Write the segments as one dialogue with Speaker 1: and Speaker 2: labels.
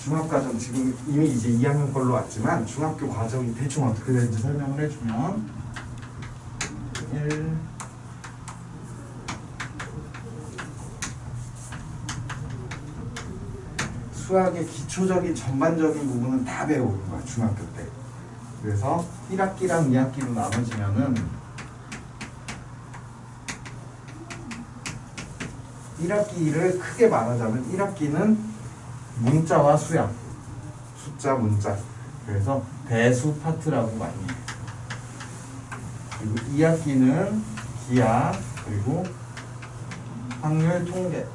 Speaker 1: 중학과정 지금 이미 이제 2학년 걸로 왔지만 중학교 과정이 대충 어떻게 되는지 설명을 해주면 1 수학의 기초적인 전반적인 부분은 다 배우는 거야 중학교 때. 그래서 1학기랑 2학기로 나눠지면은 1학기를 크게 말하자면 1학기는 문자와 수양, 숫자, 문자. 그래서 대수 파트라고 많이 해요. 그리고 2학기는 기하, 그리고 확률, 통계.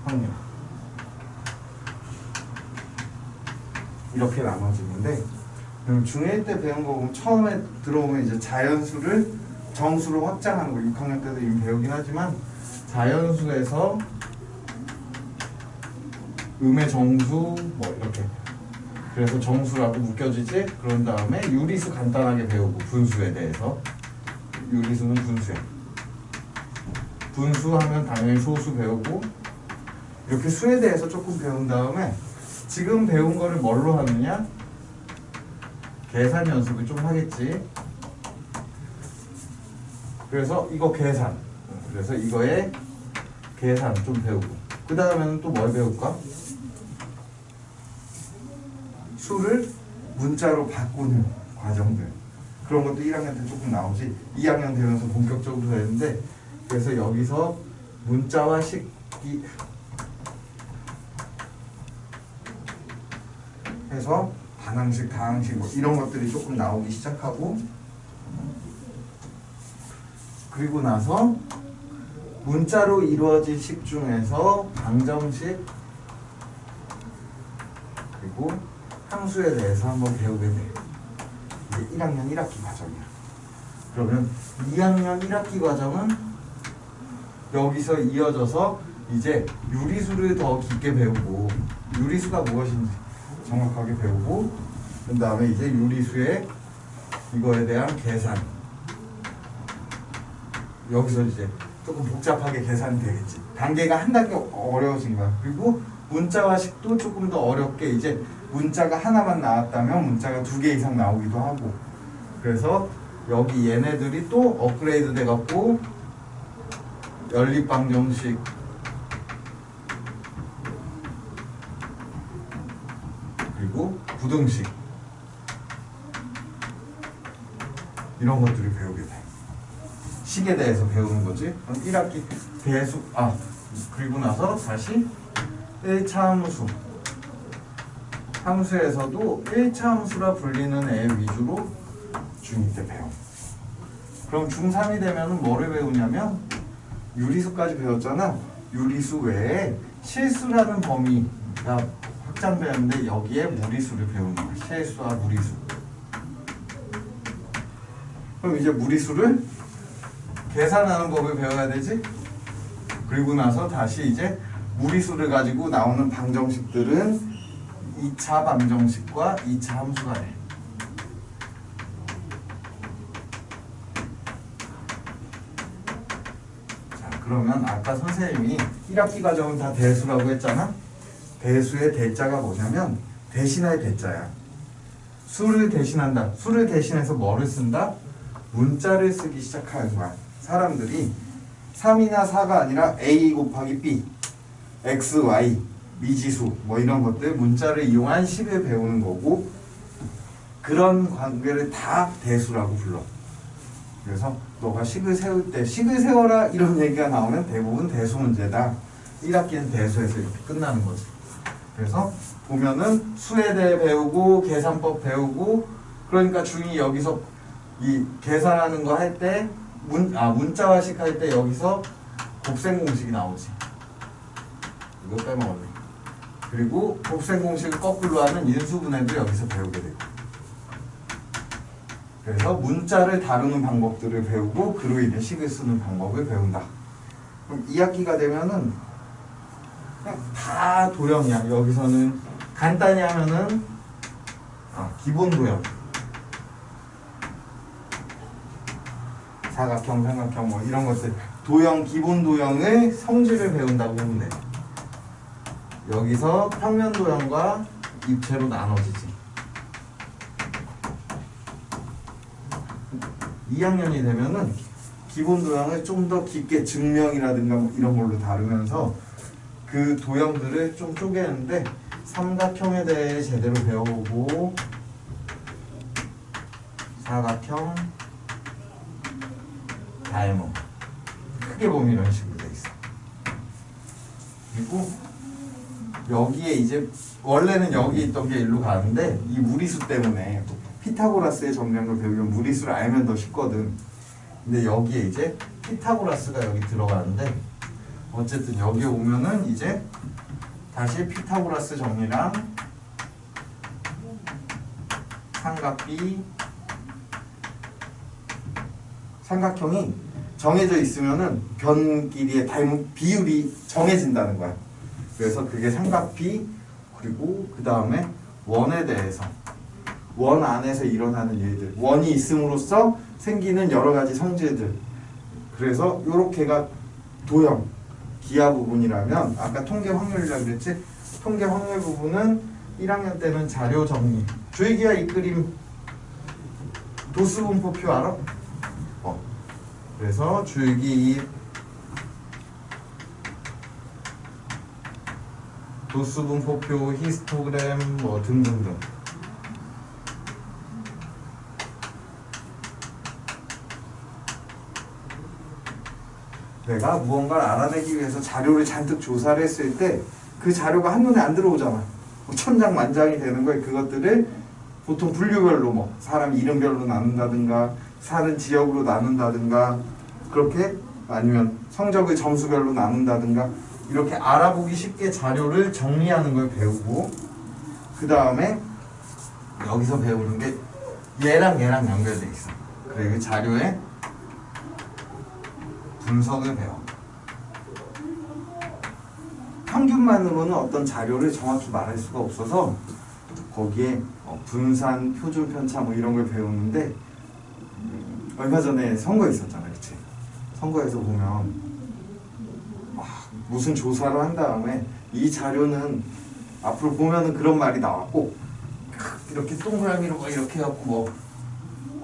Speaker 1: 확률. 이렇게 나눠지는데, 그럼 중1 때 배운 거 보면 처음에 들어오면 이제 자연수를 정수로 확장하는 거 6학년 때도 이미 배우긴 하지만 자연수에서 음의 정수 뭐 이렇게 그래서 정수라고 묶여지지. 그런 다음에 유리수 간단하게 배우고 분수에 대해서 유리수는 분수야. 분수하면 당연히 소수 배우고 이렇게 수에 대해서 조금 배운 다음에 지금 배운 거를 뭘로 하느냐? 계산 연습을 좀 하겠지. 그래서 이거 계산. 그래서 이거에 계산 좀 배우고 그 다음에는 또 뭘 배울까? 수를 문자로 바꾸는 과정들. 그런 것도 1학년 때 조금 나오지. 2학년 되면서 본격적으로 되는데 그래서 여기서 문자와 식이 해서 반항식, 다항식 뭐 이런 것들이 조금 나오기 시작하고 그리고 나서 문자로 이루어진 식 중에서 방정식 그리고 함수에 대해서 한번 배우게 돼요. 이게 1학년 1학기 과정이야. 그러면 2학년 1학기 과정은 여기서 이어져서 이제 유리수를 더 깊게 배우고 유리수가 무엇인지 정확하게 배우고 그 다음에 이제 유리수의 이거에 대한 계산 여기서 이제 조금 복잡하게 계산이 되겠지. 단계가 한 단계 어려워진 거야. 그리고 문자와 식도 조금 더 어렵게 이제 문자가 하나만 나왔다면 문자가 2개 이상 나오기도 하고 그래서 여기 얘네들이 또 업그레이드 돼갖고 연립방정식 그리고 부등식 이런 것들을 배우게 돼. 식에 대해서 배우는 거지. 1학기 대수 그리고 나서 다시 1차 함수 함수에서도 1차 함수라 불리는 애 위주로 중2 때 배워. 그럼 중3이 되면은 뭐를 배우냐면 유리수까지 배웠잖아. 유리수 외에 실수라는 범위가 확장되는데 여기에 무리수를 배우는 거야. 실수와 무리수. 그럼 이제 무리수를 계산하는 법을 배워야 되지. 그리고 나서 다시 이제 무리수를 가지고 나오는 방정식들은 2차 방정식과 2차 함수가 돼. 자, 그러면 아까 선생님이 1학기 과정은 다 대수라고 했잖아. 대수의 대자가 뭐냐면 대신할 대자야. 수를 대신한다. 수를 대신해서 뭐를 쓴다? 문자를 쓰기 시작하는 거야. 사람들이 3이나 4가 아니라 a 곱하기 b, x, y, 미지수 뭐 이런 것들 문자를 이용한 식을 배우는 거고 그런 관계를 다 대수라고 불러. 그래서 너가 식을 세울 때 식을 세워라 이런 얘기가 나오면 대부분 대수 문제다. 1학기는 대수에서 이렇게 끝나는 거지. 그래서 보면은 수에 대해 배우고 계산법 배우고 그러니까 중2 여기서 이 계산하는 거 할 때 문자와 식 할 때 여기서 곱셈 공식이 나오지. 이거 빼먹었네. 그리고 곱셈 공식을 거꾸로 하는 인수분해도 여기서 배우게 되고. 그래서 문자를 다루는 방법들을 배우고 그로 인해 식을 쓰는 방법을 배운다. 그럼 2학기가 되면은 그냥 다 도형이야. 여기서는 간단히 하면은 기본 도형. 사각형, 삼각형 뭐 이런 것들 도형, 기본 도형의 성질을 배운다고 보면 돼. 여기서 평면 도형과 입체로 나눠지지. 2학년이 되면은 기본 도형을 좀 더 깊게 증명이라든가 뭐 이런 걸로 다루면서 그 도형들을 좀 쪼개는데 삼각형에 대해 제대로 배워보고 사각형, 닮음 크게 보면 이런 식으로 돼 있어. 그리고 여기에 이제 원래는 여기 있던 게 일로 가는데 이 무리수 때문에 피타고라스의 정량을 배우면 무리수를 알면 더 쉽거든. 근데 여기에 이제 피타고라스가 여기 들어가는데 어쨌든 여기 오면은 이제 다시 피타고라스 정리랑 삼각비, 삼각형이 정해져 있으면은 변 길이의 닮은 비율이 정해진다는 거야. 그래서 그게 삼각비, 그리고 그 다음에 원에 대해서 원 안에서 일어나는 일들, 원이 있음으로써 생기는 여러 가지 성질들. 그래서 요렇게가 도형, 기하 부분이라면 아까 통계 확률이라고 그랬지? 통계 확률 부분은 1학년 때는 자료 정리. 주의기하 이 그림 도수분포표 알아? 그래서 주의기 도수분포표, 히스토그램 뭐 등등등. 내가 무언가를 알아내기 위해서 자료를 잔뜩 조사를 했을 때 그 자료가 한눈에 안 들어오잖아. 천장만장이 되는 거에 그것들을 보통 분류별로 뭐 사람 이름별로 나눈다든가 사는 지역으로 나눈다든가 그렇게 아니면 성적의 점수별로 나눈다든가 이렇게 알아보기 쉽게 자료를 정리하는 걸 배우고 그 다음에 여기서 배우는 게 얘랑 연결돼 있어. 그래 그 자료의 분석을 배워. 평균만으로는 어떤 자료를 정확히 말할 수가 없어서 거기에 분산, 표준 편차 뭐 이런 걸 배우는데 얼마 전에 선거 있었잖아, 그치? 선거에서 보면 무슨 조사를 한 다음에 이 자료는 앞으로 보면은 그런 말이 나왔고 이렇게 동그라미로 뭐 이렇게 해갖고 뭐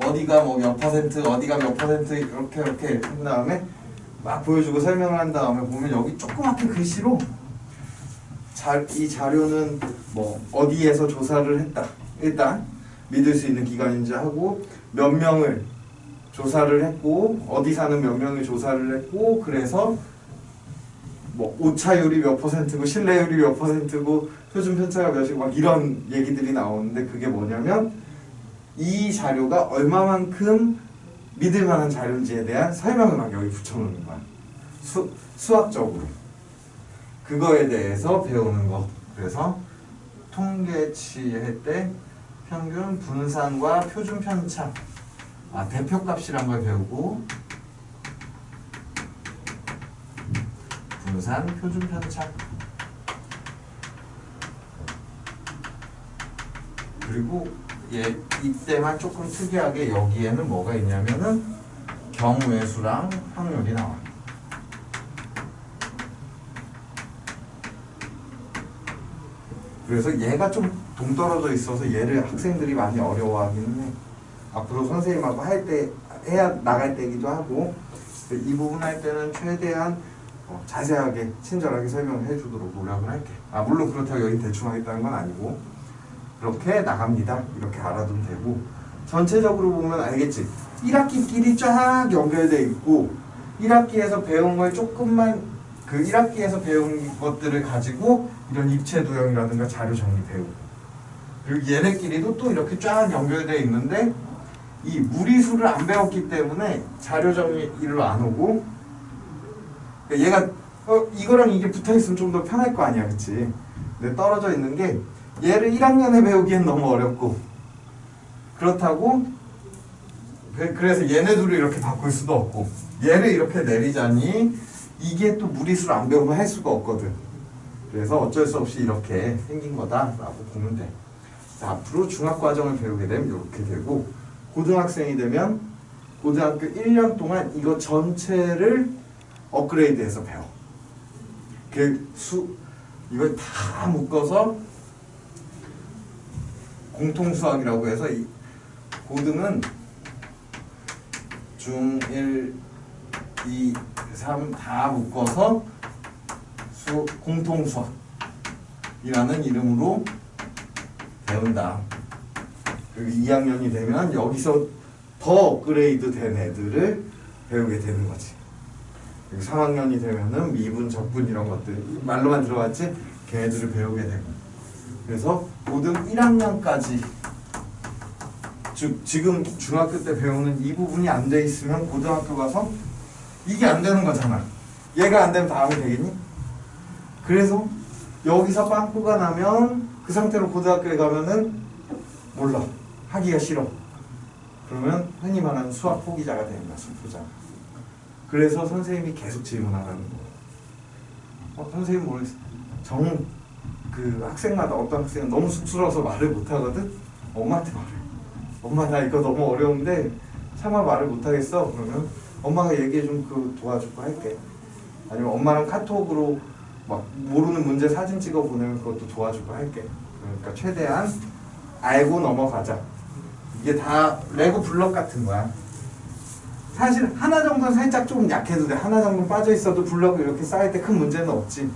Speaker 1: 어디가 뭐 몇 퍼센트, 어디가 몇 퍼센트 이렇게 한 다음에 막 보여주고 설명을 한 다음에 보면 여기 조그맣게 글씨로 이 자료는 뭐 어디에서 조사를 했다. 일단 믿을 수 있는 기관인지 하고 몇 명을 조사를 했고 어디 사는 몇 명을 조사를 했고 그래서 뭐 오차율이 몇 퍼센트고 신뢰율이 몇 퍼센트고 표준 편차가 몇이고 막 이런 얘기들이 나오는데 그게 뭐냐면 이 자료가 얼마만큼 믿을 만한 자료인지에 대한 설명을 막 여기 붙여놓는 거야. 수학적으로 그거에 대해서 배우는 거. 그래서 통계치 할 때 평균 분산과 표준 편차 대표값이란 걸 배우고 분산, 표준 편차 그리고 이때만 조금 특이하게 여기에는 뭐가 있냐면은 경우의 수랑 확률이 나와. 그래서 얘가 좀 동떨어져 있어서 얘를 학생들이 많이 어려워하기는 해. 앞으로 선생님하고 할 때 나갈 때기도 하고 이 부분 할 때는 최대한 자세하게 친절하게 설명을 해주도록 노력을 할게. 물론 그렇다고 여기 대충 하겠다는 건 아니고 그렇게 나갑니다. 이렇게 알아두면 되고 전체적으로 보면 알겠지? 1학기끼리 쫙 연결돼 있고 1학기에서 배운 걸 조금만 그 1학기에서 배운 것들을 가지고 이런 입체 도형이라든가 자료 정리 배우고 그리고 얘네끼리도 또 이렇게 쫙 연결돼 있는데 이 무리수를 안 배웠기 때문에 자료 정리를 안 오고 얘가 이거랑 이게 붙어있으면 좀 더 편할 거 아니야, 그치? 근데 떨어져 있는 게 얘를 1학년에 배우기엔 너무 어렵고 그렇다고 그래서 얘네 둘을 이렇게 바꿀 수도 없고 얘를 이렇게 내리자니 이게 또 무리수를 안 배우면 할 수가 없거든. 그래서 어쩔 수 없이 이렇게 생긴 거다라고 보면 돼. 자, 앞으로 중학과정을 배우게 되면 이렇게 되고 고등학생이 되면 고등학교 1년 동안 이거 전체를 업그레이드해서 배워. 그 이걸 다 묶어서 공통수학이라고 해서 이 고등은 중, 1, 2, 3 다 묶어서 공통수학이라는 이름으로 배운다. 그리고 2학년이 되면 여기서 더 업그레이드 된 애들을 배우게 되는 거지. 그리고 3학년이 되면은 미분, 적분 이런 것들 말로만 들어봤지 걔네들을 배우게 되고. 그래서 고등 1학년까지 즉 지금 중학교 때 배우는 이 부분이 안 돼 있으면 고등학교 가서 이게 안 되는 거잖아. 얘가 안 되면 다음에 되겠니? 그래서 여기서 빵꾸가 나면 그 상태로 고등학교에 가면은 몰라. 하기가 싫어. 그러면 흔히 말하는 수학 포기자가 되는 거야. 수포자. 그래서 선생님이 계속 질문하라는 거야. 선생님 모르겠어. 그 학생마다 어떤 학생은 너무 쑥스러워서 말을 못하거든? 엄마한테 말해. 엄마 나 이거 너무 어려운데 차마 말을 못하겠어. 그러면 엄마가 얘기해 좀 그 도와주고 할게. 아니면 엄마랑 카톡으로 막 모르는 문제 사진 찍어 보내면 그것도 도와주고 할게. 그러니까 최대한 알고 넘어가자. 이게 다 레고 블럭 같은 거야. 사실 하나 정도는 살짝 조금 약해도 돼. 하나 정도 빠져 있어도 블럭이 이렇게 쌓일 때 큰 문제는 없지.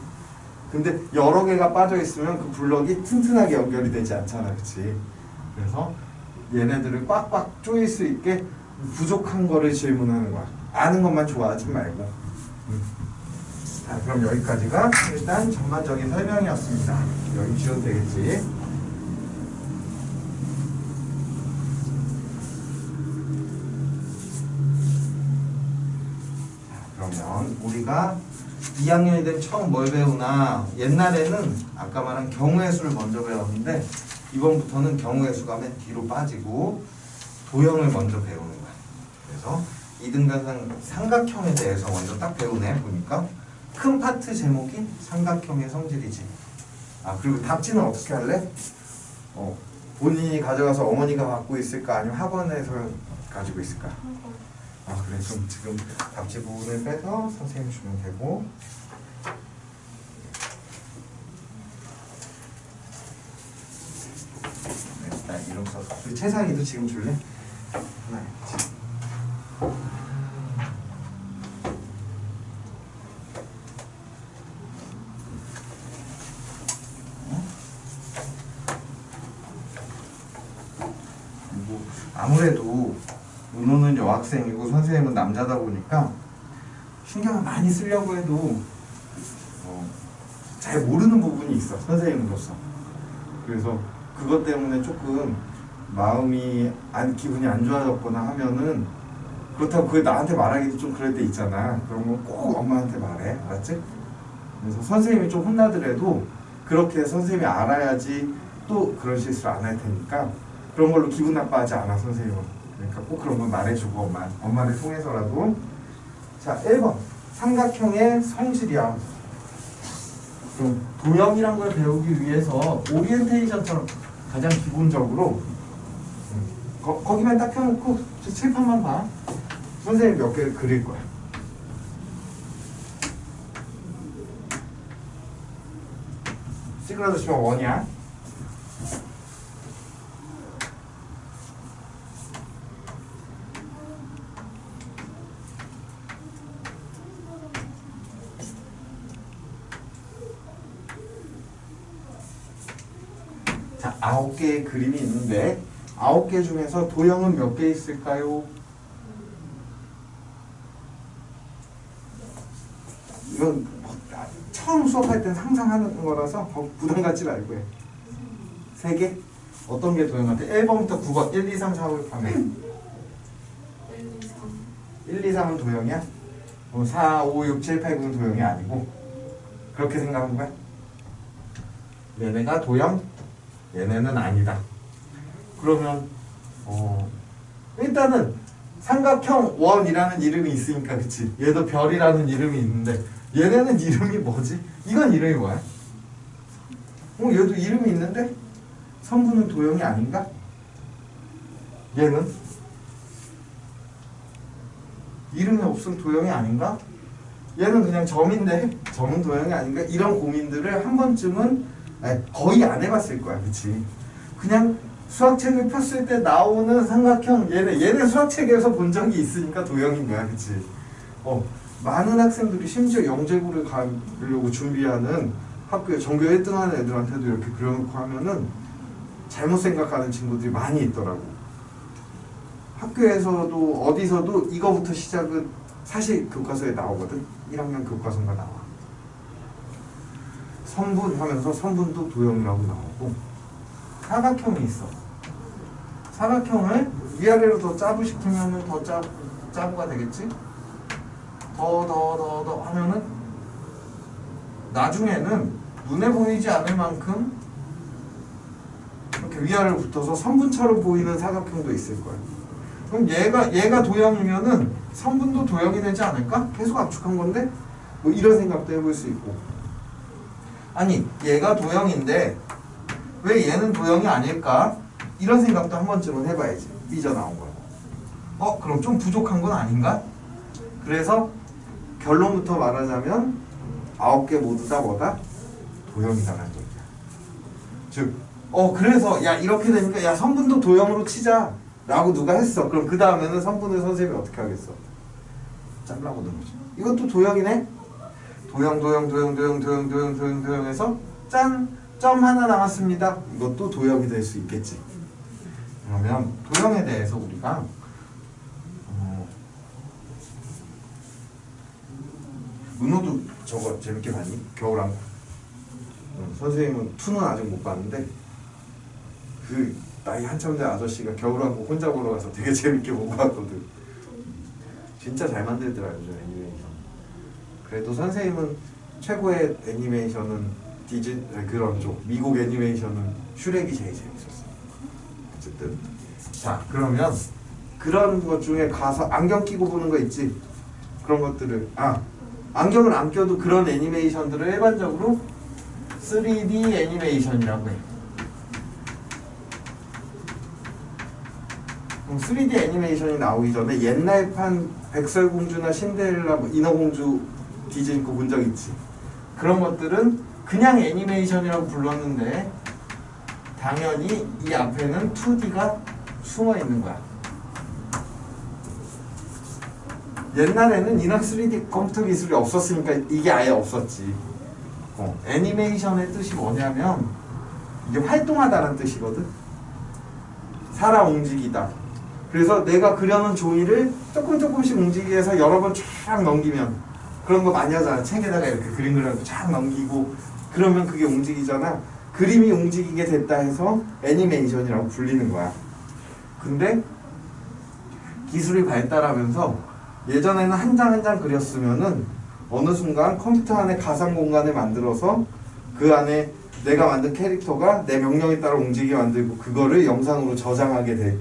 Speaker 1: 근데 여러 개가 빠져 있으면 그 블럭이 튼튼하게 연결이 되지 않잖아, 그치? 그래서 얘네들을 꽉꽉 조일 수 있게 부족한 거를 질문하는 거야. 아는 것만 좋아하지 말고. 자, 그럼 여기까지가 일단 전반적인 설명이었습니다. 여기 지워도 되겠지? 그러면 우리가 2학년이 되면 처음 뭘 배우나? 옛날에는 아까 말한 경우의 수를 먼저 배웠는데 이번부터는 경우의 수가 맨 뒤로 빠지고 도형을 먼저 배우는 거야. 그래서 이등변상 삼각형에 대해서 먼저 딱 배우네. 보니까 큰 파트 제목이 삼각형의 성질이지. 아, 그리고 답지는 어떻게 할래? 본인이 가져가서 어머니가 갖고 있을까? 아니면 학원에서 가지고 있을까? 아, 그래. 좀 지금 답지 부분을 빼서 선생님 주면 되고. 네, 일단 이름 써서. 그리고 채상이도 지금 줄래? 하나 있지. 아무래도 은호는 여학생이고 선생님은 남자다 보니까 신경을 많이 쓰려고 해도 잘 모르는 부분이 있어, 선생님으로서. 그래서 그것 때문에 조금 마음이 기분이 안 좋아졌거나 하면은, 그렇다고 그게 나한테 말하기도 좀 그럴 때 있잖아. 그러면 꼭 엄마한테 말해, 알았지? 그래서 선생님이 좀 혼나더라도 그렇게 선생님이 알아야지 또 그런 실수를 안 할 테니까 그런 걸로 기분 나빠하지 않아, 선생님은. 그러니까 꼭 그런 걸 말해주고 엄마를 통해서라도. 자, 1번 삼각형의 성질이야. 그럼 도형이란 걸 배우기 위해서 오리엔테이션처럼 가장 기본적으로 거기만 딱 펴놓고 저 칠판만 봐. 선생님이 몇 개를 그릴 거야. 찌그러져 치면 원이야. 자, 9개의 그림이 있는데 9개 중에서 도형은 몇 개 있을까요? 이건 처음 수업할 땐 상상하는 거라서 부담 갖지 말고 해. 3개? 어떤 게 도형 같아? 1번부터 9번 1, 2, 3, 4, 5, 6 하면 1, 2, 3은 도형이야? 4, 5, 6, 7, 8, 9는 도형이 아니고 그렇게 생각하는 거야? 얘네가 도형? 얘네는 아니다. 그러면 일단은 삼각형 원이라는 이름이 있으니까, 그치? 얘도 별이라는 이름이 있는데 얘네는 이름이 뭐지? 이건 이름이 뭐야? 얘도 이름이 있는데 성분은 도형이 아닌가? 얘는 이름이 없으면 도형이 아닌가? 얘는 그냥 점인데 점은 도형이 아닌가? 이런 고민들을 한 번쯤은 거의 안 해봤을 거야, 그치? 그냥 수학책을 폈을 때 나오는 삼각형 얘네 수학책에서 본 적이 있으니까 도형인 거야, 그치? 많은 학생들이 심지어 영재고를 가려고 준비하는 학교에 전교 1등 하는 애들한테도 이렇게 그려놓고 하면은 잘못 생각하는 친구들이 많이 있더라고. 학교에서도 어디서도 이거부터 시작은 사실 교과서에 나오거든. 1학년 교과서가 나와. 선분 하면서 선분도 도형이라고 나오고, 사각형이 있어. 사각형을 위아래로 더 짜부시키면 더 짜부가 되겠지? 더 하면은 나중에는 눈에 보이지 않을 만큼 이렇게 위아래로 붙어서 선분처럼 보이는 사각형도 있을 거야. 그럼 얘가 도형이면은 선분도 도형이 되지 않을까? 계속 압축한 건데? 뭐 이런 생각도 해볼 수 있고. 아니, 얘가 도형인데 왜 얘는 도형이 아닐까? 이런 생각도 한 번쯤은 해봐야지. 삐져나온 거야. 그럼 좀 부족한 건 아닌가? 그래서 결론부터 말하자면 9개 모두 다 뭐다? 도형이다라는 얘기야. 즉, 그래서 야 이렇게 되니까 야 선분도 도형으로 치자 라고 누가 했어. 그럼 그 다음에는 선분을 선생님이 어떻게 하겠어? 짤라고 넣는 거지. 이것도 도형이네? 도형해서 짠! 점 하나 남았습니다. 이것도 도형이 될 수 있겠지. 그러면 도형에 대해서 우리가 문호도 저거 재밌게 봤니? 겨울왕국. 선생님은 2는 아직 못 봤는데 그 나이 한참 된 아저씨가 겨울왕국 혼자 보러 가서 되게 재밌게 보고 왔거든. 진짜 잘 만들더라 요즘 애니메이션. 그래도 선생님은 최고의 애니메이션은 그런 쪽 미국 애니메이션은 슈렉이 제일 재밌었어. 어쨌든 자 그러면 그런 것 중에 가서 안경 끼고 보는 거 있지. 그런 것들을 안경을 안 껴도 그런 애니메이션들을 일반적으로 3D 애니메이션이라고 해. 그럼 3D 애니메이션이 나오기 전에 옛날판 백설공주나 신데렐라, 인어공주 디즈니 거 본 적 있지? 그런 것들은 그냥 애니메이션이라고 불렀는데 당연히 이 앞에는 2D가 숨어 있는 거야. 옛날에는 이런 3D 컴퓨터 기술이 없었으니까 이게 아예 없었지. 애니메이션의 뜻이 뭐냐면 이게 활동하다는 뜻이거든. 살아 움직이다. 그래서 내가 그려놓은 종이를 조금씩 움직이게 해서 여러 번 쫙 넘기면 그런 거 많이 하잖아. 책에다가 이렇게 그림 그려놓고 쫙 넘기고 그러면 그게 움직이잖아. 그림이 움직이게 됐다 해서 애니메이션이라고 불리는 거야. 근데 기술이 발달하면서 예전에는 한 장 한 장 그렸으면은 어느 순간 컴퓨터 안에 가상 공간을 만들어서 그 안에 내가 만든 캐릭터가 내 명령에 따라 움직이게 만들고 그거를 영상으로 저장하게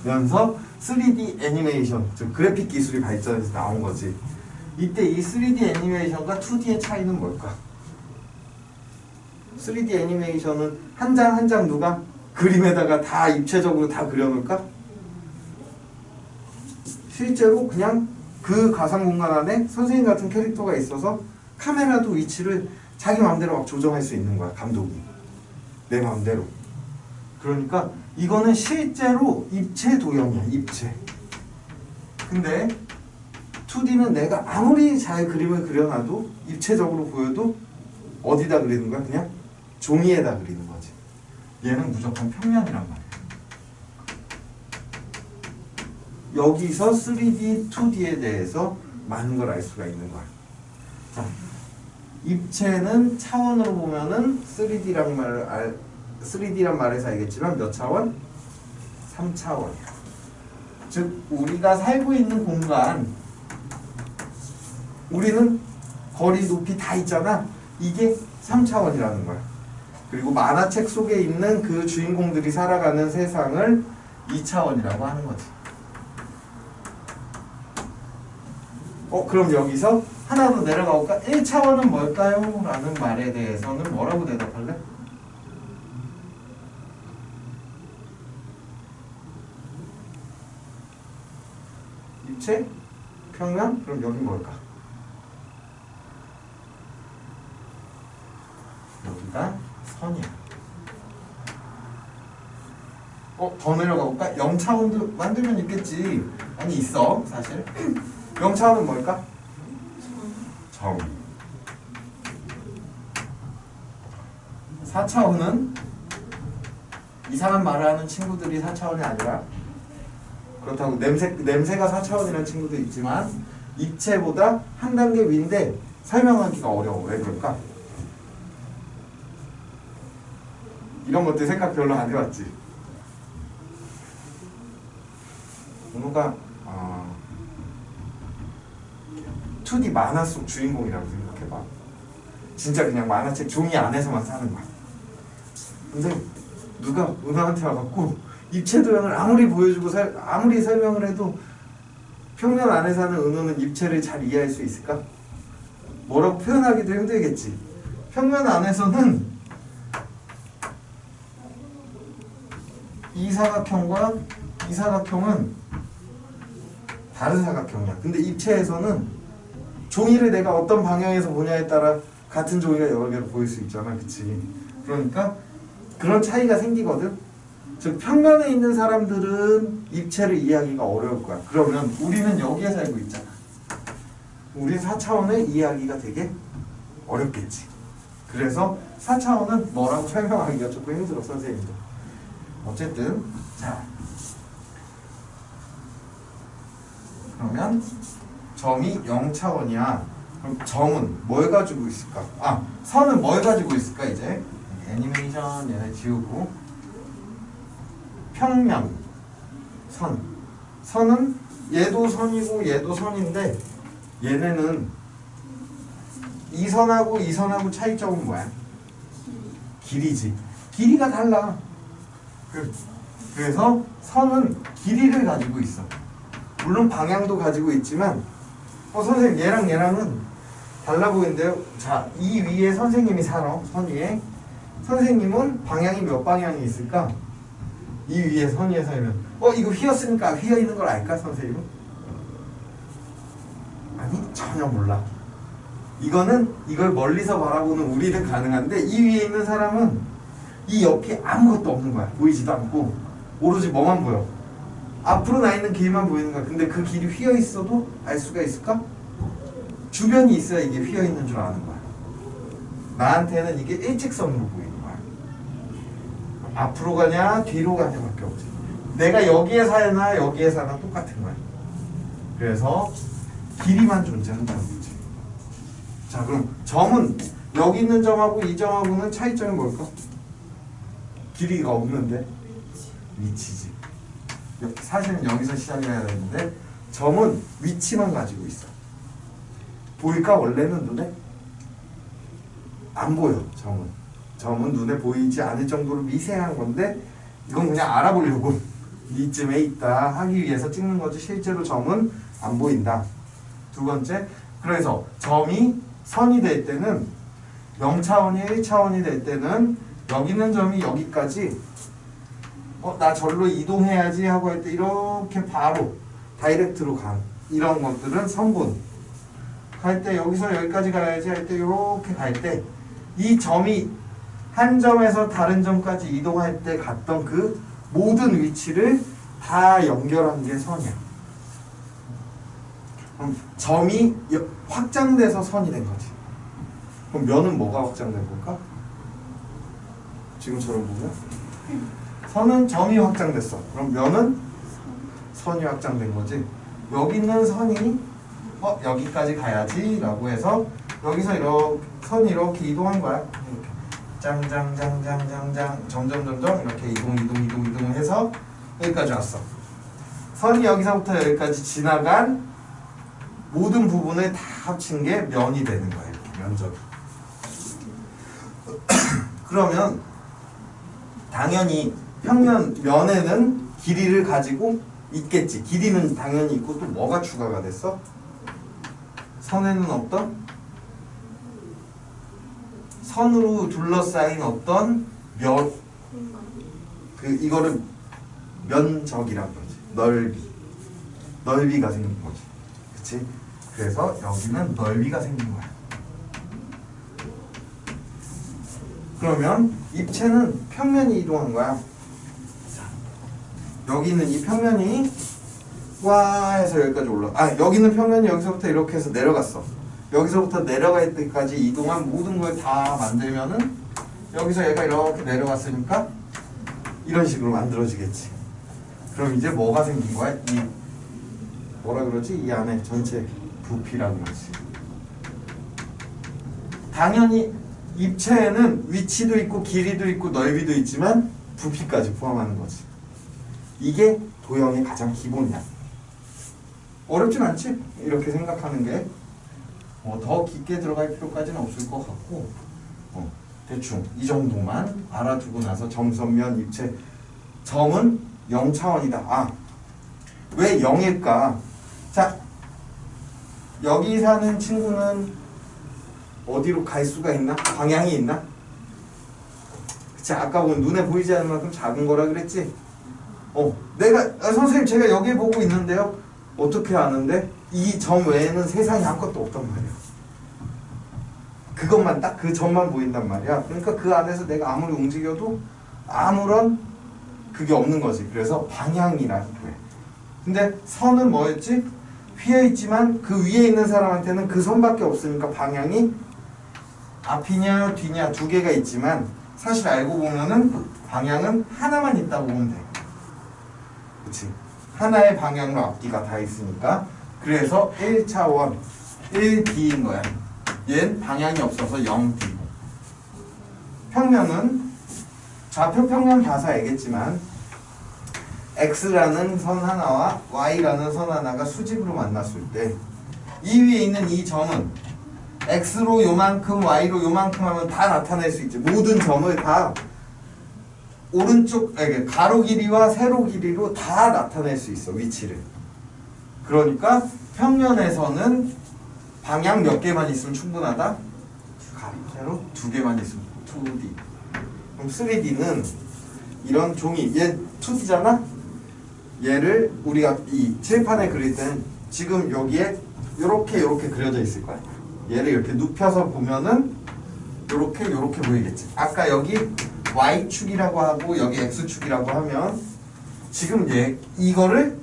Speaker 1: 되면서 3D 애니메이션, 즉 그래픽 기술이 발전해서 나온 거지. 이때 이 3D 애니메이션과 2D의 차이는 뭘까? 3D 애니메이션은 한 장 한 장 누가 그림에다가 다 입체적으로 다 그려놓을까? 실제로 그냥 그 가상 공간 안에 선생님 같은 캐릭터가 있어서 카메라도 위치를 자기 마음대로 막 조정할 수 있는 거야, 감독이. 내 마음대로. 그러니까 이거는 실제로 입체 도형이야, 입체. 근데 2D는 내가 아무리 잘 그림을 그려놔도 입체적으로 보여도 어디다 그리는 거야? 그냥 종이에다 그리는 거지. 얘는 무조건 평면이란 말이야. 여기서 3D, 2D에 대해서 많은 걸 알 수가 있는 거야. 자, 입체는 차원으로 보면은 3D란 말에서 알겠지만 몇 차원? 3차원이야. 즉 우리가 살고 있는 공간, 우리는 거리, 높이 다 있잖아. 이게 3차원이라는 거야. 그리고 만화책 속에 있는 그 주인공들이 살아가는 세상을 2차원이라고 하는 거지. 그럼 여기서 하나 더 내려가 볼까? 1차원은 뭘까요? 라는 말에 대해서는 뭐라고 대답할래? 입체? 평면? 그럼 여긴 뭘까? 여기가 선이야. 더 내려가 볼까? 0차원도 만들면 있겠지. 아니 있어 사실. 0차원은 뭘까? 점. 4차원은 이상한 말을 하는 친구들이 4차원이 아니라, 그렇다고 냄새가 4차원이라는 친구도 있지만 입체보다 한 단계 위인데 설명하기가 어려워. 왜 그럴까? 이런 것들 생각 별로 안 해봤지. 은호가 2D 만화 속 주인공이라고 생각해봐. 진짜 그냥 만화책 종이 안에서만 사는 거야. 근데 누가 은호한테 와갖고 입체 도형을 아무리 보여주고 아무리 설명을 해도 평면 안에 사는 은호는 입체를 잘 이해할 수 있을까? 뭐라고 표현하기도 힘들겠지. 평면 안에서는 이 사각형과 이 사각형은 다른 사각형이야. 근데 입체에서는 종이를 내가 어떤 방향에서 보냐에 따라 같은 종이가 여러 개로 보일 수 있잖아. 그치? 그러니까 그런 차이가 생기거든. 즉 평면에 있는 사람들은 입체를 이해하기가 어려울 거야. 그러면 우리는 여기에 살고 있잖아. 우리 4차원을 이해하기가 되게 어렵겠지. 그래서 4차원은 뭐라고 설명하기가 조금 힘들어, 선생님도. 어쨌든 자, 그러면 점이 0차원이야. 그럼 점은 뭘 가지고 있을까? 선은 뭘 가지고 있을까? 이제 애니메이션 얘네 지우고 평면 선은 얘도 선이고 얘도 선인데 얘네는 이 선하고 차이점은 뭐야? 길이지. 길이가 달라. 그래서 선은 길이를 가지고 있어. 물론 방향도 가지고 있지만 선생님 얘랑은 달라 보이는데요. 자, 이 위에 선생님이 살아. 선 위에 선생님은 방향이 몇 방향이 있을까? 이 위에 선 위에 살면 이거 휘었으니까 휘어 있는 걸 알까, 선생님은? 아니, 전혀 몰라. 이걸 멀리서 바라보는 우리는 가능한데 이 위에 있는 사람은 이 옆에 아무것도 없는 거야. 보이지도 않고 오로지 뭐만 보여? 앞으로 나 있는 길만 보이는 거야. 근데 그 길이 휘어 있어도 알 수가 있을까? 주변이 있어야 이게 휘어 있는 줄 아는 거야. 나한테는 이게 일직선으로 보이는 거야. 앞으로 가냐 뒤로 가냐밖에 없지. 내가 여기에 사나 여기에 사나 똑같은 거야. 그래서 길이만 존재한다는 거지. 자, 그럼 점은 여기 있는 점하고 이 점하고는 차이점이 뭘까? 길이가 없는데 위치지. 사실은 여기서 시작을 해야 되는데 점은 위치만 가지고 있어. 보일까? 원래는 눈에 안 보여. 점은 눈에 보이지 않을 정도로 미세한 건데 이건 그냥 알아보려고 이쯤에 있다 하기 위해서 찍는 거지. 실제로 점은 안 보인다. 두 번째, 그래서 점이 선이 될 때는 0차원이 1차원이 될 때는 여기 있는 점이 여기까지 나 절로 이동해야지 하고 할 때 이렇게 바로 다이렉트로 간 이런 것들은 선분. 갈 때 여기서 여기까지 가야지 할 때 이렇게 갈 때 이 점이 한 점에서 다른 점까지 이동할 때 갔던 그 모든 위치를 다 연결한 게 선이야. 그럼 점이 확장돼서 선이 된 거지. 그럼 면은 뭐가 확장된 걸까? 지금처럼 보면 선은 점이 확장됐어. 그럼 면은 선이 확장된 거지. 여기 있는 선이 여기까지 가야지 라고 해서 여기서 이렇게 선이 이렇게 이동한 거야. 이렇게 짱짱짱짱짱짱 점점 이렇게 이동을 해서 여기까지 왔어. 선이 여기서부터 여기까지 지나간 모든 부분을 다 합친 게 면이 되는 거예요. 면적이. 그러면 당연히 면에는 길이를 가지고 있겠지. 길이는 당연히 있고 또 뭐가 추가가 됐어? 선에는 어떤? 선으로 둘러싸인 어떤 이거를 면적이란 거지. 넓이가 생긴 거지. 그치? 그래서 여기는 넓이가 생긴 거야. 그러면 입체는 평면이 이동한 거야. 여기 있는 이 평면이 와 해서 여기까지 올라가. 여기는 평면이 여기서부터 이렇게 해서 내려갔어. 여기서부터 내려갈 때까지 이동한 모든 걸 다 만들면은 여기서 얘가 이렇게 내려갔으니까 이런 식으로 만들어지겠지. 그럼 이제 뭐가 생긴 거야? 이 뭐라 그러지? 이 안에 전체 부피라고 그러지. 당연히 입체에는 위치도 있고 길이도 있고 넓이도 있지만 부피까지 포함하는 거지. 이게 도형의 가장 기본이야. 어렵진 않지? 이렇게 생각하는 게 뭐 더 깊게 들어갈 필요까지는 없을 것 같고 대충 이 정도만 알아두고 나서 점선면 입체 점은 0차원이다. 왜 0일까? 자, 여기 사는 친구는 어디로 갈 수가 있나? 방향이 있나? 그치, 아까 본 눈에 보이지 않는 만큼 작은 거라 그랬지? 선생님 제가 여기 보고 있는데요. 어떻게 아는데? 이 점 외에는 세상에 아무것도 없단 말이야. 그것만 딱 그 점만 보인단 말이야. 그러니까 그 안에서 내가 아무리 움직여도 아무런 그게 없는 거지. 그래서 방향이라는 거야. 근데 선은 뭐였지? 휘어있지만 그 위에 있는 사람한테는 그 선밖에 없으니까 방향이 앞이냐 뒤냐 두 개가 있지만 사실 알고 보면은 방향은 하나만 있다고 보면 돼. 그치? 하나의 방향으로 앞뒤가 다 있으니까. 그래서 1차원 1D인 거야. 얘는 방향이 없어서 0D. 평면은 좌표 평면 봐서 알겠지만 X라는 선 하나와 Y라는 선 하나가 수직으로 만났을 때 이 위에 있는 이 점은 X로 요만큼 Y로 요만큼 하면 다 나타낼 수 있지. 모든 점을 다 오른쪽 가로 길이와 세로 길이로 다 나타낼 수 있어. 위치를. 그러니까 평면에서는 방향 몇 개만 있으면 충분하다? 가로, 세로 두 개만 있으면 2D. 그럼 3D는 이런 종이, 얘 2D잖아? 얘를 우리가 이 칠판에 그릴 때는 지금 여기에 요렇게 그려져 있을 거야. 얘를 이렇게 눕혀서 보면은 요렇게 보이겠지. 아까 여기 Y축이라고 하고 여기 X축이라고 하면 지금 이거를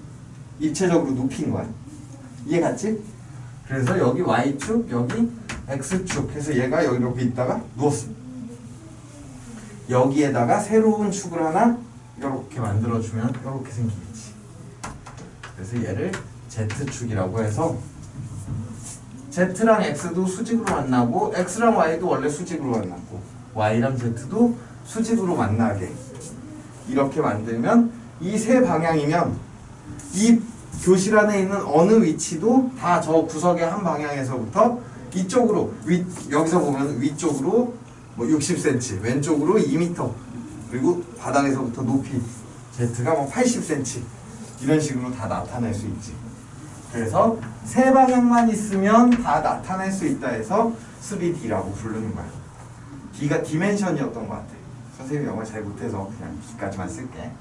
Speaker 1: 입체적으로 눕힌 거야. 이해 갔지? 그래서 여기 Y축, 여기 X축 해서 얘가 여기 이렇게 있다가 누웠어. 여기에다가 새로운 축을 하나 이렇게 만들어주면 이렇게 생기겠지. 그래서 얘를 Z축이라고 해서 Z랑 X도 수직으로 만나고 X랑 Y도 원래 수직으로 만났고 Y랑 Z도 수직으로 만나게 이렇게 만들면 이 세 방향이면 이 교실 안에 있는 어느 위치도 다 저 구석의 한 방향에서부터 이쪽으로 여기서 보면 위쪽으로 뭐 60cm, 왼쪽으로 2m, 그리고 바닥에서부터 높이 Z가 뭐 80cm 이런 식으로 다 나타낼 수 있지. 그래서 세 방향만 있으면 다 나타낼 수 있다 해서 3D라고 부르는 거야. D가 디멘션이었던 것 같아. 선생님이 영어 잘 못해서 그냥 D까지만 쓸게.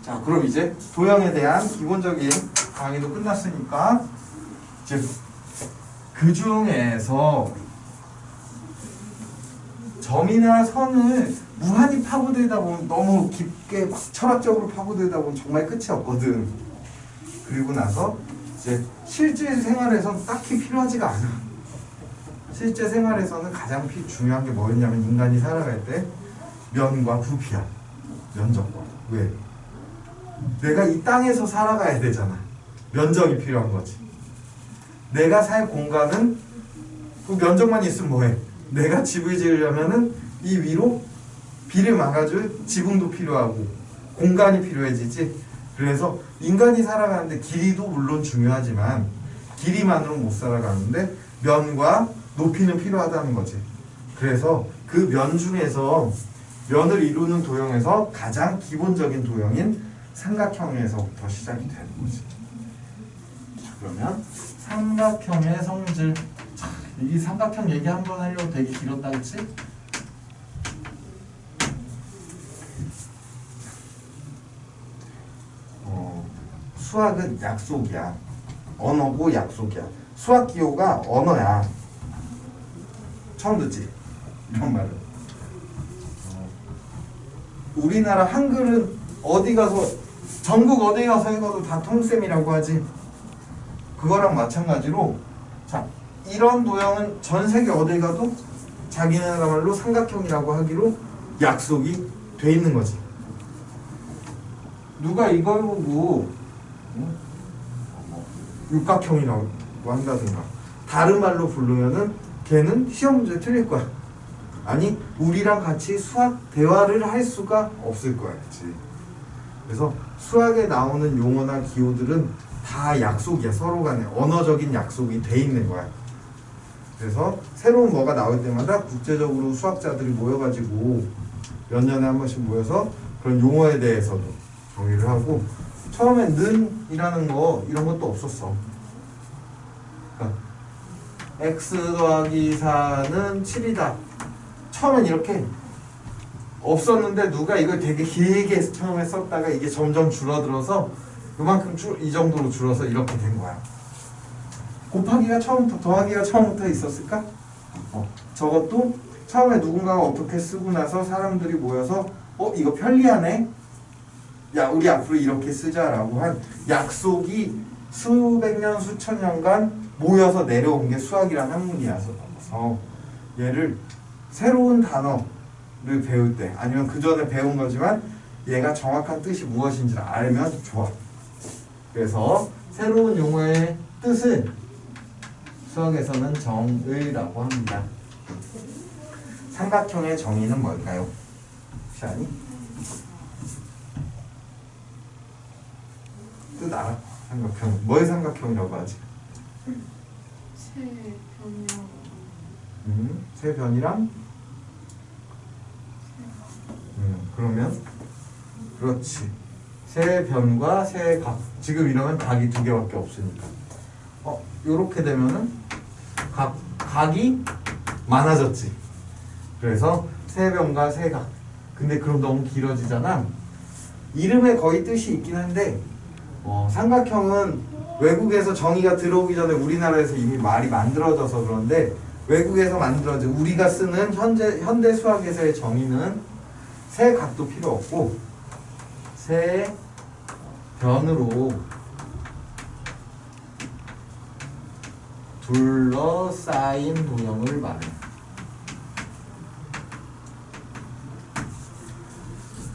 Speaker 1: 자, 그럼 이제 도형에 대한 기본적인 강의도 끝났으니까 이제 그 중에서 점이나 선을 무한히 파고들다 보면 너무 깊게 막 철학적으로 파고들다 보면 정말 끝이 없거든. 그리고 나서 이제 실제 생활에선 딱히 필요하지가 않아. 실제 생활에서는 가장 중요한 게 뭐였냐면 인간이 살아갈 때 면과 부피야. 면적과. 왜? 내가 이 땅에서 살아가야 되잖아. 면적이 필요한 거지. 내가 살 공간은 그 면적만 있으면 뭐해? 내가 집을 지으려면은 이 위로 비를 막아줄 지붕도 필요하고 공간이 필요해지지. 그래서 인간이 살아가는데 길이도 물론 중요하지만 길이만으로 못 살아가는데 면과 높이는 필요하다는 거지. 그래서 그 면 중에서 면을 이루는 도형에서 가장 기본적인 도형인 삼각형에서부터 시작이 되는 거지. 자, 그러면 삼각형의 성질. 이 삼각형 얘기 한번 하려고 되게 길었다, 그치? 수학은 약속이야. 언어고 약속이야. 수학 기호가 언어야. 처음 듣지? 이런 말은. 우리나라 한글은 어디 가서 전국 어디 가서 읽어도 다 통쌤이라고 하지. 그거랑 마찬가지로 자 이런 도형은 전 세계 어디 가도 자기네나라말로 삼각형이라고 하기로 약속이 돼 있는 거지. 누가 이걸 보고 육각형이라고 한다든가 다른 말로 부르면은 걔는 시험 문제 틀릴 거야. 아니 우리랑 같이 수학 대화를 할 수가 없을 거야. 그치? 그래서 수학에 나오는 용어나 기호들은 다 약속이야. 서로 간에 언어적인 약속이 돼 있는 거야. 그래서 새로운 뭐가 나올 때마다 국제적으로 수학자들이 모여가지고 몇 년에 한 번씩 모여서 그런 용어에 대해서도 정의를 하고 처음엔 는이라는 거 이런 것도 없었어. 그러니까 x 더하기 4는 7이다. 처음엔 이렇게 없었는데 누가 이걸 되게 길게 처음에 썼다가 이게 점점 줄어들어서 요만큼 이 정도로 줄어서 이렇게 된 거야. 곱하기가 처음부터 더하기가 처음부터 있었을까? 저것도 처음에 누군가가 어떻게 쓰고 나서 사람들이 모여서 이거 편리하네? 야 우리 앞으로 이렇게 쓰자라고 한 약속이 수백 년 수천 년간 모여서 내려온 게 수학이라는 학문이라서 얘를 새로운 단어를 배울 때 아니면 그 전에 배운 거지만 얘가 정확한 뜻이 무엇인지를 알면 좋아. 그래서 새로운 용어의 뜻을 수학에서는 정의라고 합니다. 삼각형의 정의는 뭘까요? 혹시 아니? 뜻 알아? 삼각형. 뭘 삼각형이라고 하지?
Speaker 2: 세 변이랑
Speaker 1: 세 변이랑? 그러면? 그렇지. 세 변과 세 각. 지금 이러면 각이 두 개밖에 없으니까. 요렇게 되면은 각이 많아졌지. 그래서 세 변과 세 각. 근데 그럼 너무 길어지잖아. 이름에 거의 뜻이 있긴 한데 삼각형은 외국에서 정의가 들어오기 전에 우리나라에서 이미 말이 만들어져서 그런데 외국에서 만들어진 우리가 쓰는 현대 수학에서의 정의는 세 각도 필요 없고 세 변으로 둘러싸인 도형을 말해.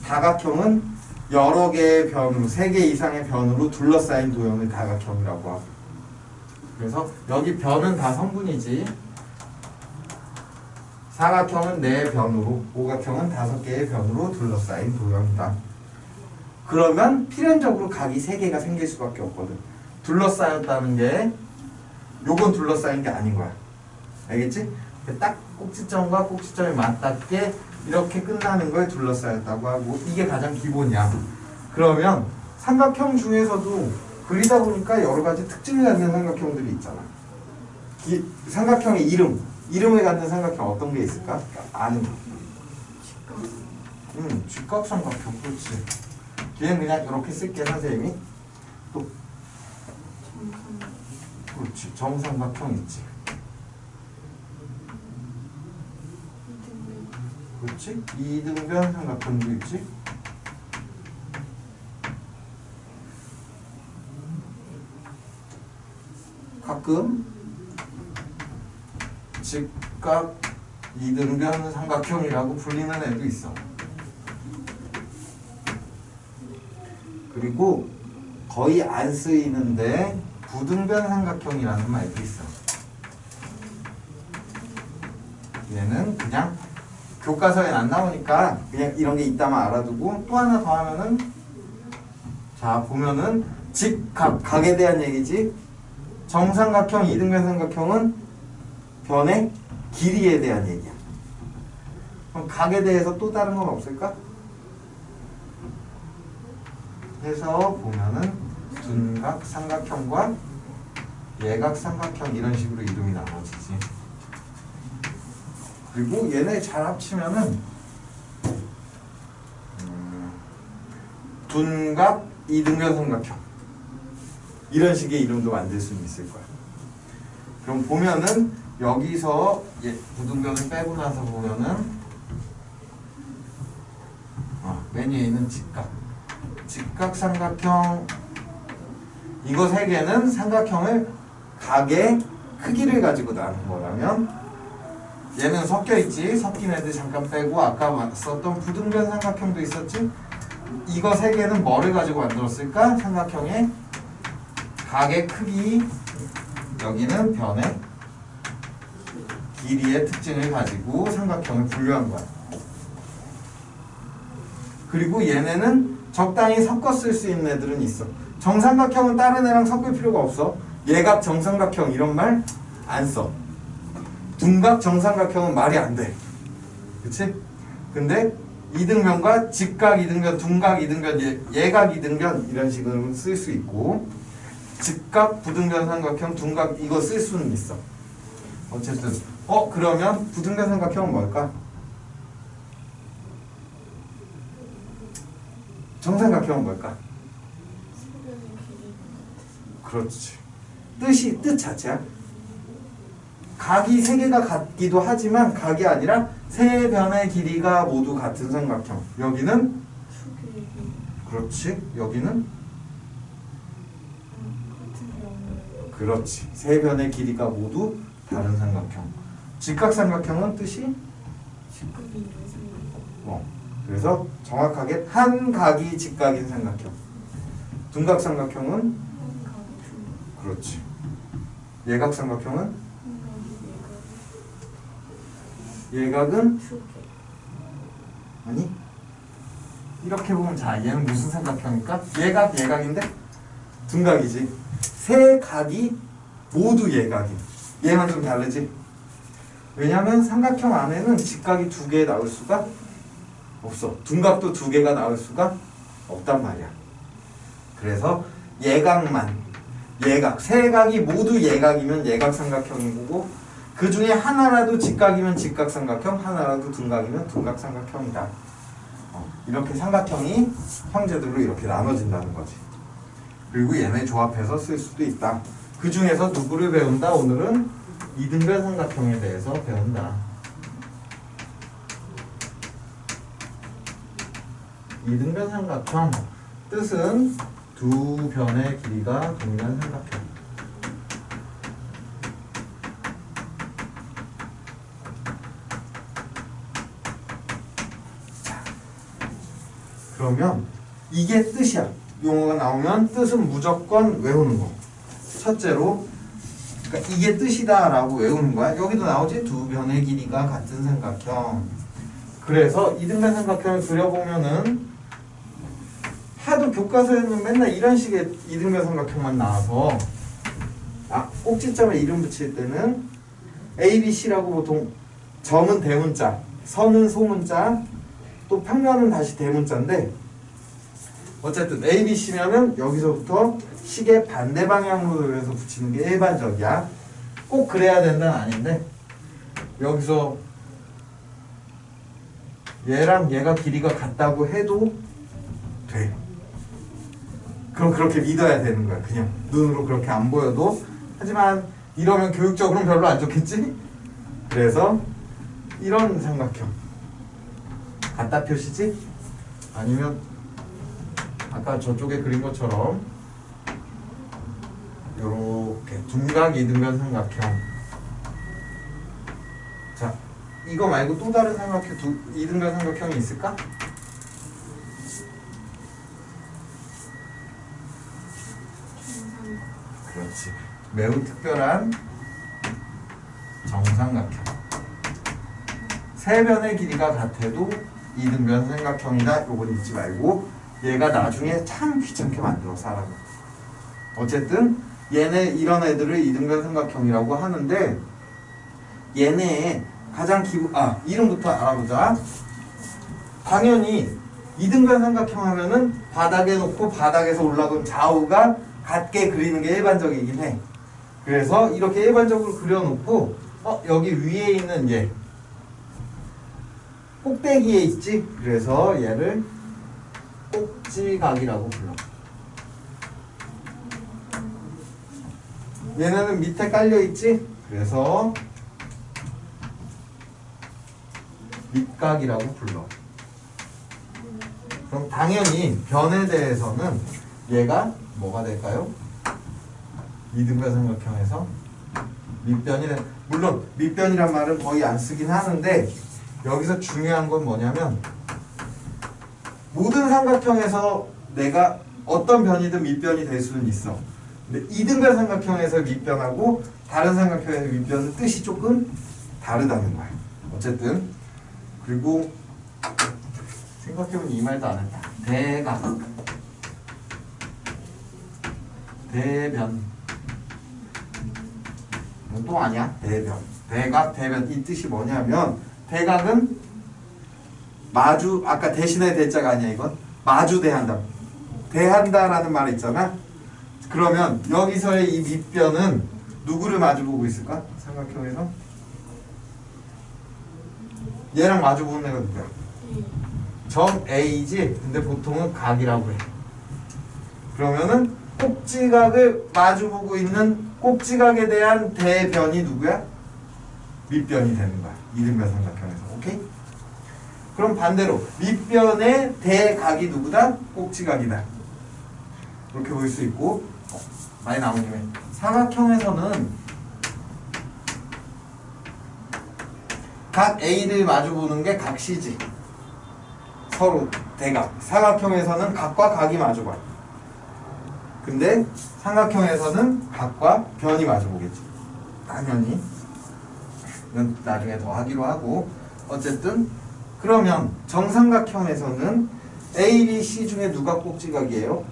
Speaker 1: 다각형은 여러 개의 변으로, 3개 이상의 변으로 둘러싸인 도형을 다각형이라고 하고. 그래서 여기 변은 다 성분이지. 사각형은 4변으로, 오각형은 5개의 변으로 둘러싸인 도형이다. 그러면 필연적으로 각이 3개가 생길 수밖에 없거든. 둘러싸였다는 게 요건 둘러싸인 게 아닌 거야. 알겠지? 딱 꼭지점과 꼭지점이 맞닿게 이렇게 끝나는 걸 둘러싸였다고 하고 이게 가장 기본이야. 그러면 삼각형 중에서도 그리다 보니까 여러 가지 특징을 갖는 삼각형들이 있잖아. 삼각형의 이름을 갖는 삼각형 어떤 게 있을까? 아는 거. 직각삼각형. 그렇지. 걔는 그냥 이렇게 쓸게 선생님이. 또 그렇지. 정삼각형 있지. 그렇지? 이등변 삼각형도 있지. 가끔 직각 이등변 삼각형이라고 불리는 애도 있어. 그리고 거의 안 쓰이는데 부등변 삼각형이라는 말도 있어. 얘는 그냥 교과서엔 안 나오니까 그냥 이런 게 있다만 알아두고 또 하나 더 하면은 자 보면은 각에 대한 얘기지. 정삼각형, 이등변 삼각형은 변의 길이에 대한 얘기야. 그럼 각에 대해서 또 다른 건 없을까? 해서 보면은 둔각 삼각형과 예각 삼각형 이런 식으로 이름이 나눠지지. 그리고 얘네 잘 합치면은 둔각 이등변 삼각형 이런 식의 이름도 만들 수 있을 거야. 그럼 보면은 여기서 부등변을 빼고 나서 보면은 맨 위에 있는 직각. 직각삼각형. 이거 세 개는 삼각형을 각의 크기를 가지고 나눈 거라면 얘는 섞여 있지. 섞인 애들 잠깐 빼고 아까 썼던 부등변 삼각형도 있었지. 이거 세 개는 뭐를 가지고 만들었을까? 삼각형의 각의 크기, 여기는 변의 길이의 특징을 가지고 삼각형을 분류한 거야. 그리고 얘네는 적당히 섞어 쓸 수 있는 애들은 있어. 정삼각형은 다른 애랑 섞을 필요가 없어. 예각 정삼각형 이런 말 안 써. 둔각 정삼각형은 말이 안 돼. 그치? 근데 이등변과 직각 이등변, 둔각 이등변, 예각 이등변 이런 식으로 쓸 수 있고, 직각 부등변 삼각형, 둔각 이거 쓸 수는 있어. 어쨌든 그러면 부등변 삼각형은 뭘까? 정삼각형은 뭘까? 그렇지. 뜻 자체야. 각이 세 개가 같기도 하지만 각이 아니라 세 변의 길이가 모두 같은 삼각형. 여기는 그렇지. 여기는 그렇지. 세 변의 길이가 모두 다른 삼각형. 직각삼각형은 뜻이 그래서 정확하게 한 각이 직각인 삼각형. 둔각삼각형은 그렇지. 예각삼각형은 예각은 아니 이렇게 보면 자 얘는 무슨 삼각형일까? 예각인데 둔각이지. 세 각이 모두 예각이. 얘만 좀 다르지. 왜냐면 삼각형 안에는 직각이 두 개 나올 수가 없어. 둔각도 두 개가 나올 수가 없단 말이야. 그래서 예각만 예각 세 각이 모두 예각이면 예각삼각형이고 그 중에 하나라도 직각이면 직각삼각형, 하나라도 둔각이면 둔각삼각형이다. 이렇게 삼각형이 형제들로 이렇게 나눠진다는 거지. 그리고 얘네 조합해서 쓸 수도 있다. 그 중에서 누구를 배운다? 오늘은 이등변 삼각형에 대해서 배운다. 이등변 삼각형 뜻은 두 변의 길이가 동일한 삼각형. 그러면 이게 뜻이야. 용어가 나오면 뜻은 무조건 외우는 거. 첫째로 그러니까 이게 뜻이다 라고 외우는 거야. 여기도 나오지? 두 변의 길이가 같은 삼각형. 그래서 이등변 삼각형을 그려보면은 하도 교과서에는 맨날 이런 식의 이등변 삼각형만 나와서 꼭지점에 이름 붙일 때는 A, B, C라고 보통 점은 대문자, 선은 소문자, 또 평면은 다시 대문자인데 어쨌든 A, B, C면은 여기서부터 식의 반대 방향으로 돌려서 붙이는 게 일반적이야. 꼭 그래야 된다는 아닌데 여기서 얘랑 얘가 길이가 같다고 해도 돼. 그럼 그렇게 믿어야 되는 거야. 그냥 눈으로 그렇게 안 보여도. 하지만 이러면 교육적으로는 별로 안 좋겠지? 그래서 이런 삼각형 같다 표시지? 아니면 아까 저쪽에 그린 것처럼 요렇게 둔각 이등변 삼각형. 자, 이거 말고 또 다른 삼각형 이등변 삼각형이 있을까? 그렇지. 매우 특별한 정삼각형. 세 변의 길이가 같아도 이등변 삼각형이다. 요건 잊지 말고 얘가 나중에 참 귀찮게 만들어 사람을. 어쨌든 얘네 이런 애들을 이등변 삼각형이라고 하는데 얘네의 가장 이름부터 알아보자. 당연히 이등변 삼각형 하면은 바닥에 놓고 바닥에서 올라온 좌우가 같게 그리는 게 일반적이긴 해. 그래서 이렇게 일반적으로 그려놓고 여기 위에 있는 얘 꼭대기에 있지? 그래서 얘를 꼭지각이라고 불러. 얘네는 밑에 깔려있지? 그래서 밑각이라고 불러. 그럼 당연히 변에 대해서는 얘가 뭐가 될까요? 이등변 삼각형에서 밑변이 물론 밑변이란 말은 거의 안 쓰긴 하는데 여기서 중요한 건 뭐냐면 모든 삼각형에서 내가 어떤 변이든 밑변이 될 수는 있어. 근데 이등변 삼각형에서 밑변하고 다른 삼각형에서 밑변은 뜻이 조금 다르다는 거야. 어쨌든 그리고 생각해보니 이 말도 안 했다. 대각 대변 이건 또 아니야. 대변 대각 대변 이 뜻이 뭐냐면 대각은 마주 아까 대신에 대자가 아니야. 이건 마주 대한다. 대한다라는 말이 있잖아. 그러면 여기서의 이 밑변은 누구를 마주보고 있을까? 삼각형에서 얘랑 마주보는 애가 누구야? 점 A지. 근데 보통은 각이라고 해. 그러면은 꼭지각을 마주보고 있는 꼭지각에 대한 대변이 누구야? 밑변이 되는 거야. 이등변 삼각형에서. 오케이? 그럼 반대로 밑변의 대각이 누구다? 꼭지각이다. 이렇게 볼 수 있고 많이 나온 김에 삼각형에서는 각 A를 마주보는 게 각시지. 서로 대각. 삼각형에서는 각과 각이 마주봐. 근데 삼각형에서는 각과 변이 마주보겠지. 당연히. 이건 나중에 더 하기로 하고 어쨌든 그러면 정삼각형에서는 A, B, C 중에 누가 꼭지각이에요?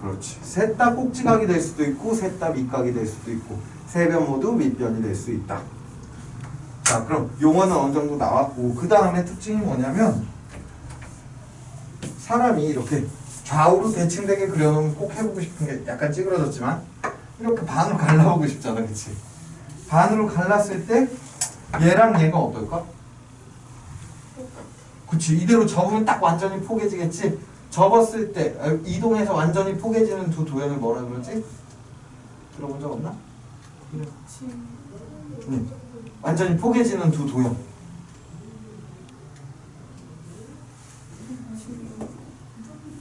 Speaker 1: 그렇지. 셋 다 꼭지각이 될 수도 있고 셋 다 밑각이 될 수도 있고 세 변 모두 밑변이 될 수 있다. 자, 그럼 용어는 어느 정도 나왔고 그 다음에 특징이 뭐냐면 사람이 이렇게 좌우로 대칭되게 그려놓으면 꼭 해보고 싶은 게 약간 찌그러졌지만 이렇게 반으로 갈라보고 싶잖아. 그치? 반으로 갈랐을 때 얘랑 얘가 어떨까? 그치? 이대로 접으면 딱 완전히 포개지겠지? 접었을 때 이동해서 완전히 포개지는 두 도형을 뭐라 그러지? 들어본 적 없나? 응. 완전히 포개지는 두 도형.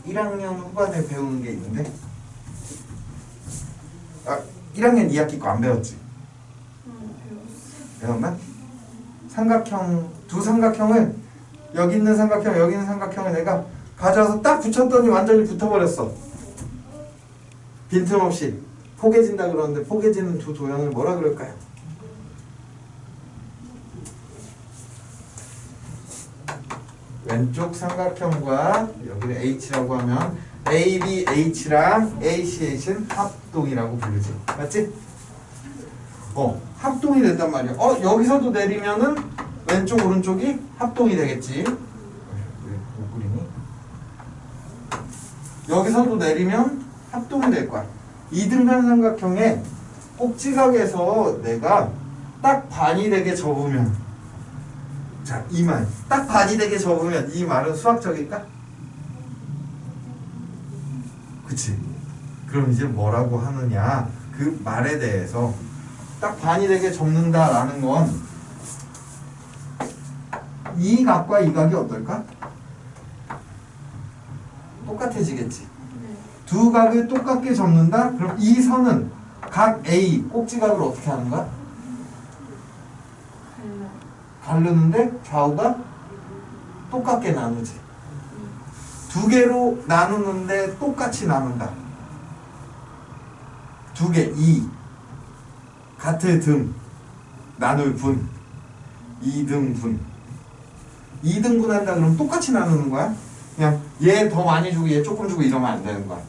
Speaker 1: 일 1학년 후반에 배우는 게 있는데 1학년 2학기 거 안 배웠지? 배웠나? 삼각형, 두 삼각형을 여기 있는 삼각형, 여기 있는 삼각형을 내가 가져와서 딱 붙였더니 완전히 붙어버렸어. 빈틈없이 포개진다 그러는데 포개지는 두 도형을 뭐라 그럴까요? 왼쪽 삼각형과 여기를 H라고 하면 ABH랑 ACH는 합동이라고 부르지. 맞지? 합동이 된단 말이야. 여기서도 내리면은 왼쪽 오른쪽이 합동이 되겠지. 못 그리니? 여기서도 내리면 합동이 될 거야. 이등변 삼각형의 꼭지각에서 내가 딱 반이 되게 접으면, 자, 이 말. 딱 반이 되게 접으면 이 말은 수학적일까? 그치? 그럼 이제 뭐라고 하느냐? 그 말에 대해서 딱 반이 되게 접는다라는 건 이 각과 이 각이 어떨까? 똑같아지겠지. 두 각을 똑같게 접는다? 그럼 이 선은 각 A 꼭지각을 어떻게 하는가? 가르는데 좌우가 똑같게 나누지. 두 개로 나누는데 똑같이 나눈다. 두 개, 2. 같을 등, 나눌 분. 2등분. 2등분 한다 그러면 똑같이 나누는 거야. 그냥 얘 더 많이 주고 얘 조금 주고 이러면 안 되는 거야.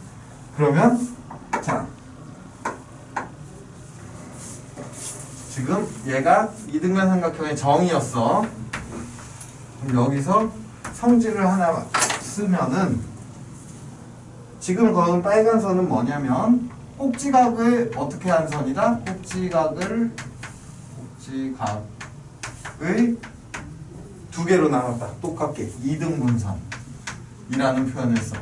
Speaker 1: 그러면 자, 지금 얘가 이등변 삼각형의 정이었어. 그럼 여기서 성질을 하나 쓰면은 지금 그은 빨간 선은 뭐냐면 꼭지각을 어떻게 한 선이다? 꼭지각을 두 개로 나눴다. 똑같게 2등분선이라는 표현을 써.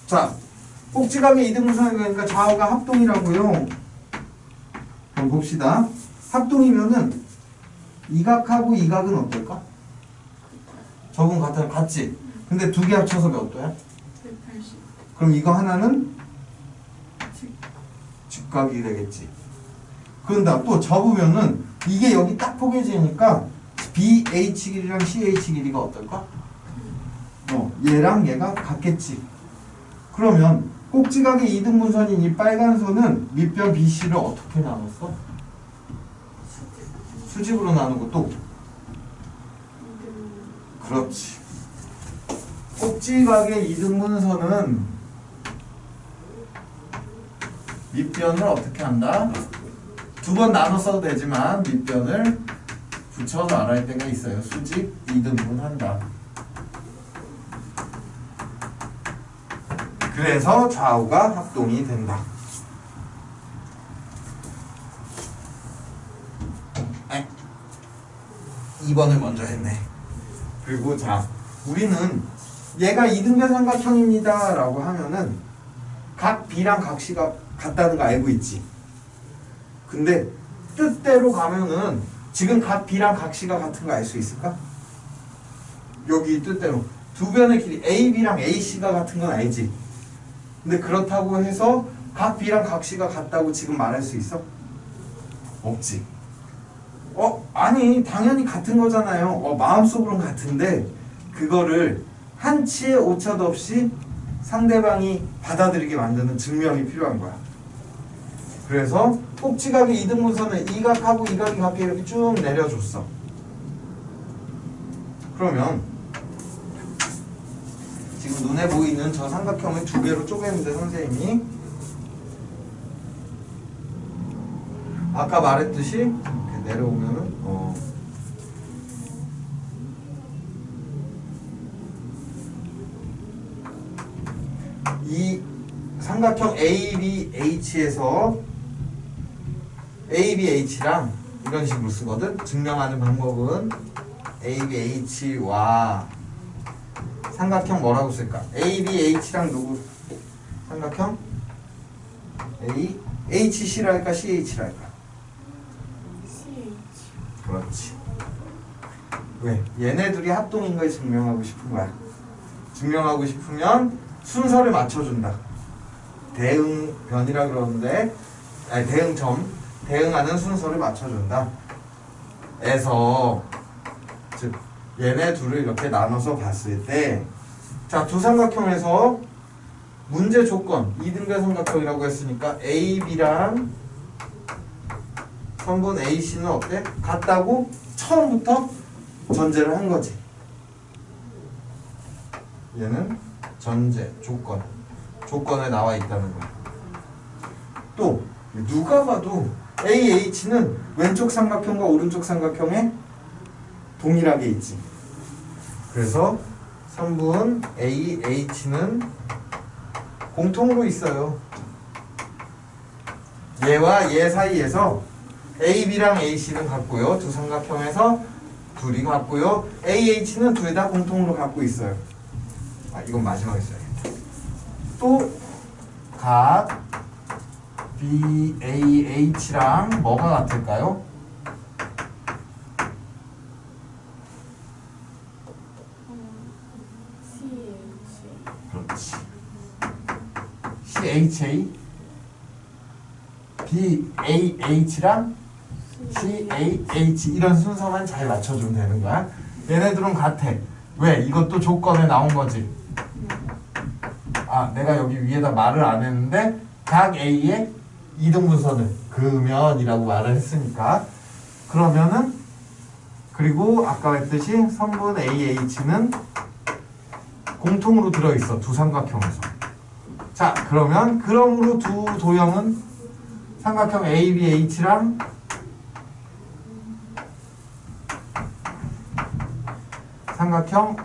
Speaker 1: 자, 꼭지각의 2등분선이니까 좌우가 합동이라고요. 그럼 봅시다. 합동이면은 이 각하고 이 각은 어떨까? 저분 같지? 근데 두 개 합쳐서 몇 도야?
Speaker 2: 180.
Speaker 1: 그럼 이거 하나는
Speaker 2: 즉,
Speaker 1: 직각이 되겠지. 그런다 또 접으면은 이게 여기 딱 포개지니까 BH 길이랑 CH 길이가 어떨까? 얘랑 얘가 같겠지. 그러면 꼭지각의 이등분선인 이 빨간 선은 밑변 BC를 어떻게 나눴어? 수직으로 나누고 또 그렇지. 꼭지각의 이등분선은 밑변을 어떻게 한다? 두 번 나눠 써도 되지만 밑변을 붙여서 알아야 때가 있어요. 수직 이등분 한다. 그래서 좌우가 합동이 된다. 2번을 먼저 했네. 그리고 자, 우리는 얘가 이등변 삼각형입니다 라고 하면은 각 B랑 각 C가 같다는 거 알고 있지. 근데 뜻대로 가면은 지금 각 B랑 각 C가 같은 거 알 수 있을까? 여기 뜻대로 두 변의 길이 AB랑 AC가 같은 건 알지. 근데 그렇다고 해서 각 B랑 각 C가 같다고 지금 말할 수 있어? 없지. 아니 당연히 같은 거잖아요. 마음속으로는 같은데 그거를 한치의 오차도 없이 상대방이 받아들이게 만드는 증명이 필요한 거야. 그래서 꼭지각의 이등분선은 이 각하고 이 각이 같게 이렇게 쭉 내려줬어. 그러면 지금 눈에 보이는 저 삼각형을 두 개로 쪼갰는데 선생님이 아까 말했듯이 이렇게 내려오면은 이 삼각형 ABH에서 ABH랑 이런 식으로 쓰거든. 증명하는 방법은 ABH와 삼각형 뭐라고 쓸까? ABH랑 누구? 삼각형 HC라 할까? CH라 할까?
Speaker 2: CH.
Speaker 1: 그렇지. 왜? 얘네 둘이 합동인 걸 증명하고 싶은 거야. 증명하고 싶으면 순서를 맞춰준다. 대응변이라 그러는데 대응점, 대응하는 순서를 맞춰준다. 에서 즉 얘네 둘을 이렇게 나눠서 봤을 때 자, 두 삼각형에서 문제 조건 이등변 삼각형이라고 했으니까 AB랑 선분 AC는 어때? 같다고 처음부터 전제를 한 거지. 얘는 전제, 조건에 나와 있다는 거야. 또 누가 봐도 AH는 왼쪽 삼각형과 오른쪽 삼각형에 동일하게 있지. 그래서 선분 AH는 공통으로 있어요. 얘와 얘 사이에서 AB랑 AC는 같고요. 두 삼각형에서 둘이 같고요. AH는 둘 다 공통으로 갖고 있어요. 이건 마지막에 써야겠다. 또 각 BAH랑 뭐가 같을까요?
Speaker 2: CH.
Speaker 1: 그렇지. CHA BAH랑 CAH 이런 순서만 잘 맞춰주면 되는 거야. 얘네들은 같아. 왜? 이것도 조건에 나온 거지. 내가 여기 위에다 말을 안 했는데 각 A의 이등분선을 그으면이라고 말을 했으니까 그러면은 그리고 아까 했듯이 선분 AH는 공통으로 들어있어. 두 삼각형에서. 자, 그러므로 두 도형은 삼각형 ABH랑 삼각형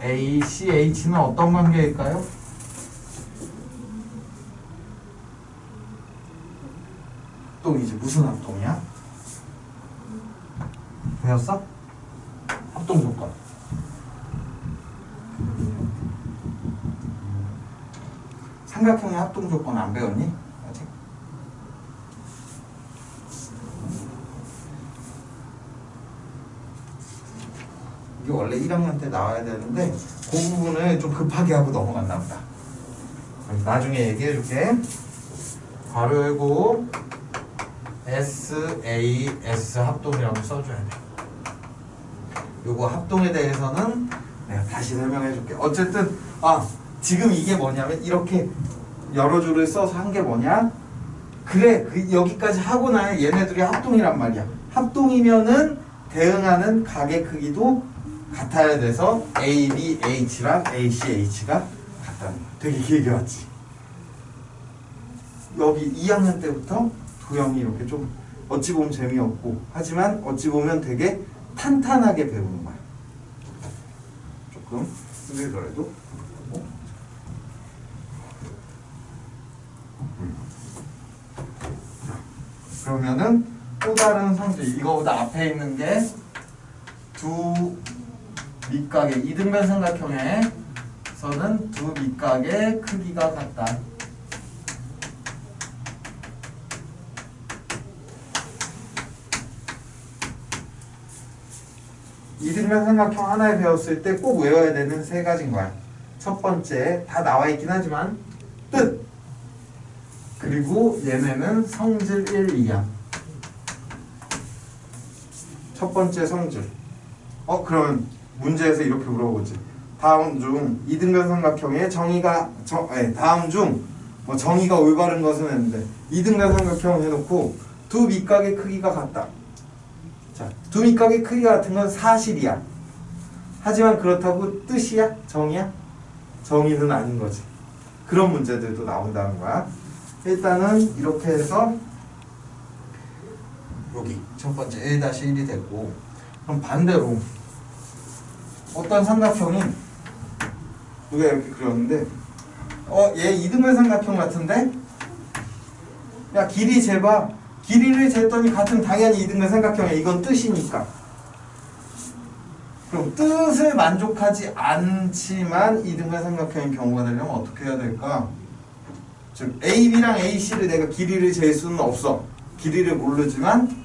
Speaker 1: ACH는 어떤 관계일까요? 또 이제 무슨 합동이야? 배웠어? 합동 조건. 삼각형의 합동 조건 안 배웠니? 아직? 원래 1학년 때 나와야 되는데 그 부분을 좀 급하게 하고 넘어갔나 보다. 그럼 나중에 얘기해 줄게. 괄호 열고 SAS 합동이라고 써줘야 돼. 요거 합동에 대해서는 내가 다시 설명해 줄게. 어쨌든 지금 이게 뭐냐면 이렇게 여러 줄을 써서 한 게 뭐냐? 그래, 여기까지 하고 나야 얘네들이 합동이란 말이야. 합동이면은 대응하는 각의 크기도 같아야 돼서 ABH랑 ACH가 같다는 거야. 되게 길게 왔지. 여기 2학년 때부터 도형이 이렇게 좀 어찌 보면 재미없고 하지만 어찌 보면 되게 탄탄하게 배우는 거야. 조금 힘들더라도. 그러면은 또 다른 성질, 이거보다 앞에 있는 게 두 밑각의 이등변 삼각형에서는 두 밑각의 크기가 같다. 이등변 삼각형 하나에 배웠을 때 꼭 외워야 되는 세 가지인 거야. 첫 번째, 다 나와 있긴 하지만 뜻! 그리고 얘네는 성질 1, 2야. 첫 번째 성질. 그러면 문제에서 이렇게 물어보지. 다음 중 이등변 삼각형의 다음 중 정의가 올바른 것은 했는데 이등변 삼각형 해놓고 두 밑각의 크기가 같다. 자, 두 밑각의 크기가 같은 건 사실이야. 하지만 그렇다고 뜻이야? 정의야? 정의는 아닌 거지. 그런 문제들도 나온다는 거야. 일단은 이렇게 해서 여기 첫 번째 1-1이 됐고, 그럼 반대로 어떤 삼각형이 우리가 이렇게 그렸는데 얘 이등변 삼각형 같은데? 야, 길이 재봐. 길이를 쟀더니 같은 당연히 이등변 삼각형이야. 이건 뜻이니까. 그럼 뜻을 만족하지 않지만 이등변 삼각형인 경우가 되려면 어떻게 해야 될까? 즉 AB랑 AC를 내가 길이를 잴 수는 없어. 길이를 모르지만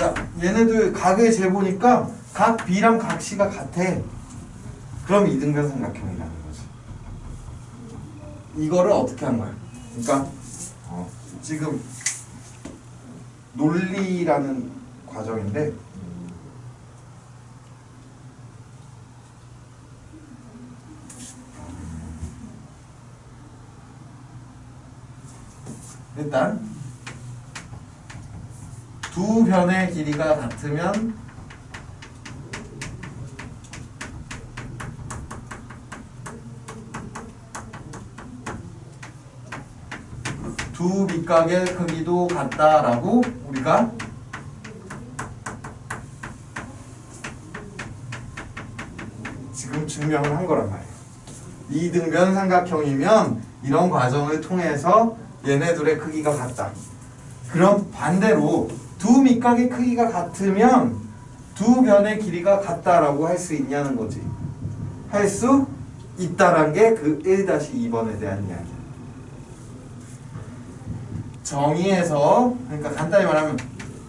Speaker 1: 야, 얘네들 각을 재보니까 각 B랑 각 C가 같아. 그럼 이등변 삼각형이라는 거지. 이거를 어떻게 한 거야? 그러니까 지금 논리라는 과정인데 일단 두 변의 길이가 같으면 두 밑각의 크기도 같다라고 우리가 지금 증명을 한 거란 말이에요. 이등변 삼각형이면 이런 과정을 통해서 얘네들의 크기가 같다. 그럼 반대로 두 밑각의 크기가 같으면 두 변의 길이가 같다라고 할 수 있냐는 거지. 할 수 있다란 게 그 1-2번에 대한 이야기야. 정의에서, 그러니까 간단히 말하면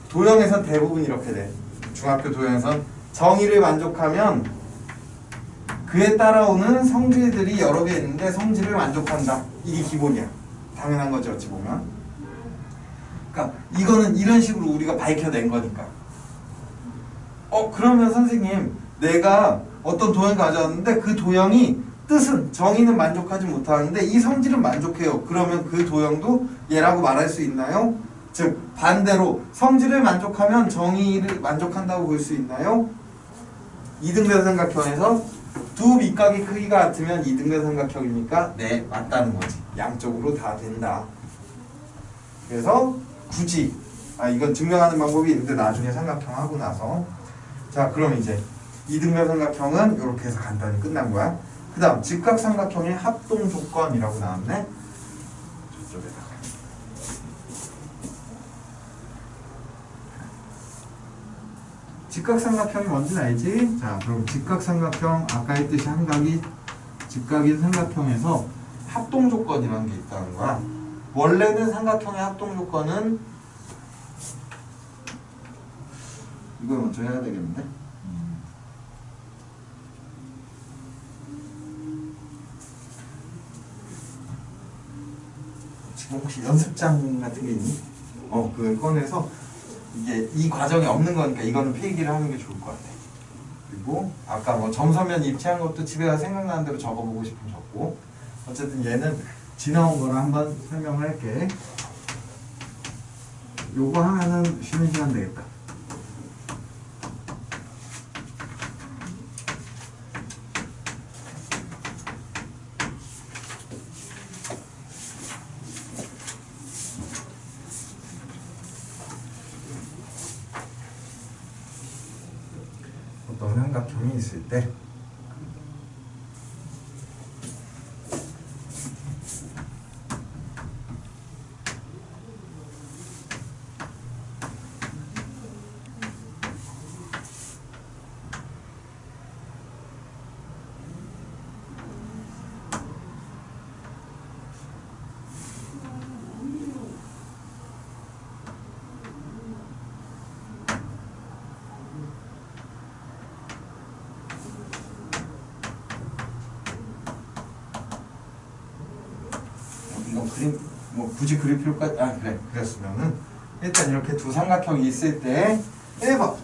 Speaker 1: 도형에선 대부분 이렇게 돼. 중학교 도형에선 정의를 만족하면 그에 따라오는 성질들이 여러 개 있는데 성질을 만족한다. 이게 기본이야. 당연한 거지 어찌 보면. 그러니까 이거는 이런 식으로 우리가 밝혀낸 거니까. 그러면 선생님, 내가 어떤 도형을 가져왔는데 그 도형이 뜻은 정의는 만족하지 못하는데 이 성질은 만족해요. 그러면 그 도형도 얘라고 말할 수 있나요? 즉 반대로 성질을 만족하면 정의를 만족한다고 볼 수 있나요? 이등변 삼각형에서 두 밑각의 크기가 같으면 이등변 삼각형이니까 네, 맞다는 거지. 양쪽으로 다 된다. 그래서 굳이 이건 증명하는 방법이 있는데 나중에 삼각형 하고 나서, 자 그럼 이제 이등변 삼각형은 이렇게 해서 간단히 끝난 거야. 그 다음 직각삼각형의 합동 조건이라고 나왔네. 저쪽에다가 직각삼각형이 뭔지 알지? 자 그럼 직각삼각형 아까 했듯이 한 각이 직각인 삼각형에서 합동 조건이라는 게 있다는 거야. 원래는 삼각형의 합동 조건은 이걸 먼저 해야 되겠는데, 지금 혹시 연습장 같은 게 있니? 그걸 꺼내서 이게 이 과정이 없는 거니까 이거는 필기를 하는 게 좋을 것 같아. 그리고 아까 뭐 점서면 입체한 것도 집에 가서 생각나는 대로 적어보고 싶으면 적고. 어쨌든 얘는 지나온 거를 한번 설명을 할게. 요거 하나는 쉬는 시간 되겠다. 어떤 삼각형이 있을 때 이건 그림 뭐 굳이 그릴 필요까지 그래 그랬으면은 일단 이렇게 두 삼각형이 있을 때 1번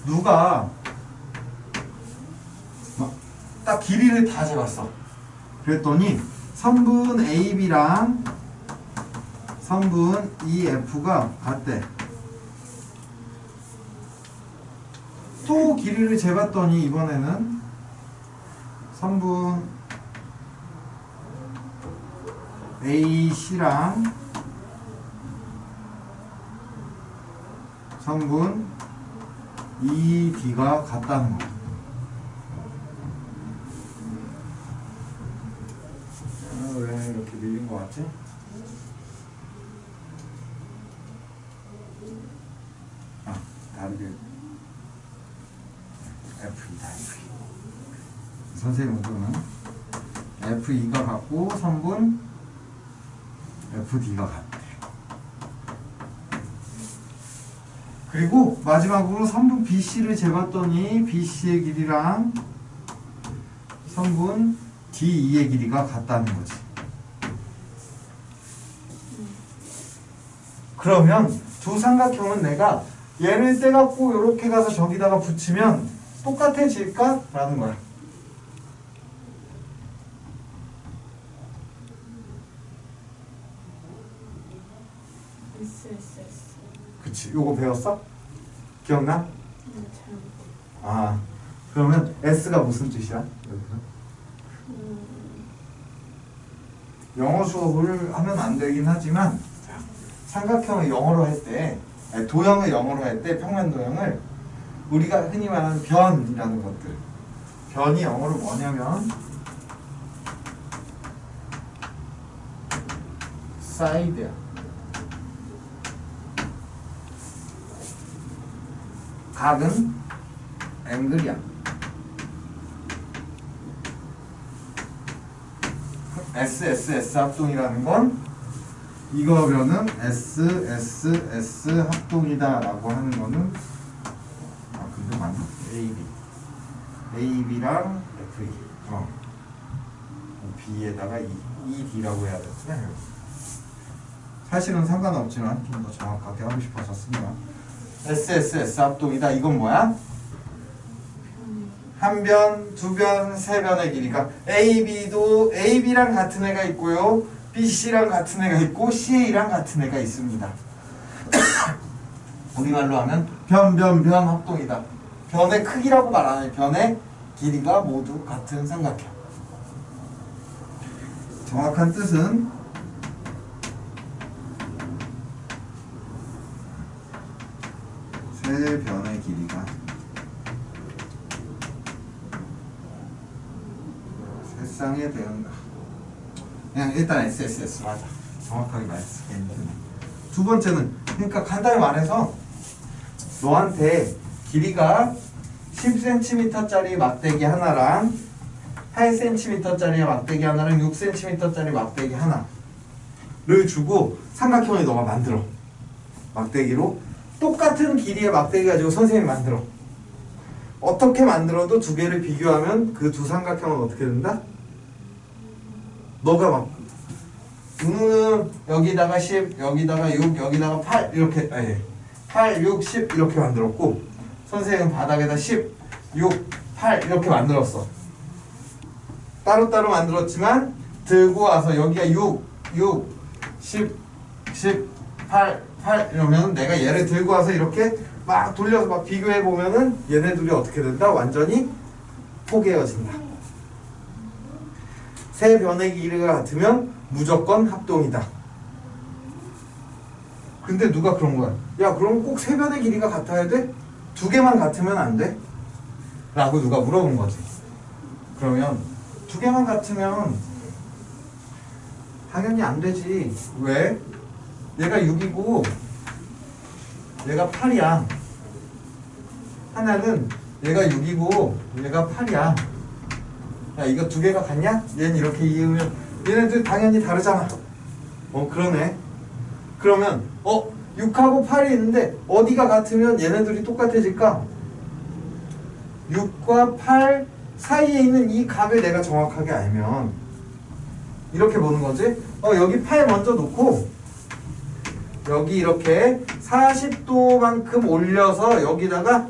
Speaker 1: 누가 딱 길이를 다 재봤어. 그랬더니 선분 AB랑 선분 EF가 같대. 또 길이를 재봤더니 이번에는 선분 AC랑 선분 ED가 같다는 거. 왜 이렇게 밀린 거 같지? 다르게 F2다 F2. 선생님 의도는 F2가 같고 선분 FD가 같대. 그리고 마지막으로 선분 BC를 재봤더니 BC의 길이랑 선분 DE의 길이가 같다는 거지. 그러면 두 삼각형은 내가 얘를 떼갖고 이렇게 가서 저기다가 붙이면 똑같아질까? 라는 거야.
Speaker 2: SSS.
Speaker 1: 그치. 요거 배웠어? 기억나?
Speaker 2: 잘.
Speaker 1: 그러면 S가 무슨 뜻이야? 여기서? 영어 수업을 하면 안 되긴 하지만 삼각형을 영어로 할 때, 도형을 영어로 할 때 평면도형을 우리가 흔히 말하는 변이라는 것들, 변이 영어로 뭐냐면 사이드야. 각은 앵글이야. SSS 합동이라는 건 이거 변은 SSS 합동이다 라고 하는 거는 근데 맞나? AB랑 FE B에다가 ED라고 해야 되겠네. 사실은 상관없지만 좀 더 정확하게 하고 싶어서 씁니다. SSS 합동이다. 이건 뭐야? 한 변, 두 변, 세 변의 길이가 AB도 AB랑 같은 애가 있고요. BC랑 같은 애가 있고 CA랑 같은 애가 있습니다. 우리말로 하면 변 합동이다. 변의 크기라고 말하는 변의 길이가 모두 같은 삼각형. 정확한 뜻은 세 변의 길이가 세상에 대응다. 그냥 일단 SSS 맞아. 정확하게 말했어. 두 번째는 그러니까 간단히 말해서 너한테 길이가 10cm짜리 막대기 하나랑 8cm짜리 막대기 하나랑 6cm짜리 막대기 하나를 주고 삼각형을 너가 만들어. 막대기로 똑같은 길이의 막대기 가지고 선생님이 만들어. 어떻게 만들어도 두 개를 비교하면 그 두 삼각형은 어떻게 된다? 너가 막 여기다가 10, 여기다가 6, 여기다가 8 이렇게 8, 6, 10 이렇게 만들었고 선생님은 바닥에다 10, 6, 8 이렇게 만들었어. 따로따로 만들었지만 들고 와서 여기가 6, 10, 8 이러면 내가 얘를 들고 와서 이렇게 막 돌려서 막 비교해 보면은 얘네들이 어떻게 된다? 완전히 포개어진다. 세 변의 길이가 같으면 무조건 합동이다. 근데 누가 그런 거야? 야, 그럼 꼭 세 변의 길이가 같아야 돼? 두 개만 같으면 안 돼? 라고 누가 물어본 거지. 그러면 두 개만 같으면 당연히 안 되지. 왜? 얘가 6이고 얘가 8이야. 하나는 얘가 6이고 얘가 8이야. 야, 이거 두 개가 같냐? 얘는 이렇게 이으면 얘네들 당연히 다르잖아. 그러네. 그러면 6하고 8이 있는데 어디가 같으면 얘네들이 똑같아질까? 6과 8 사이에 있는 이 각을 내가 정확하게 알면 이렇게 보는 거지. 여기 8 먼저 놓고 여기 이렇게 40도만큼 올려서 여기다가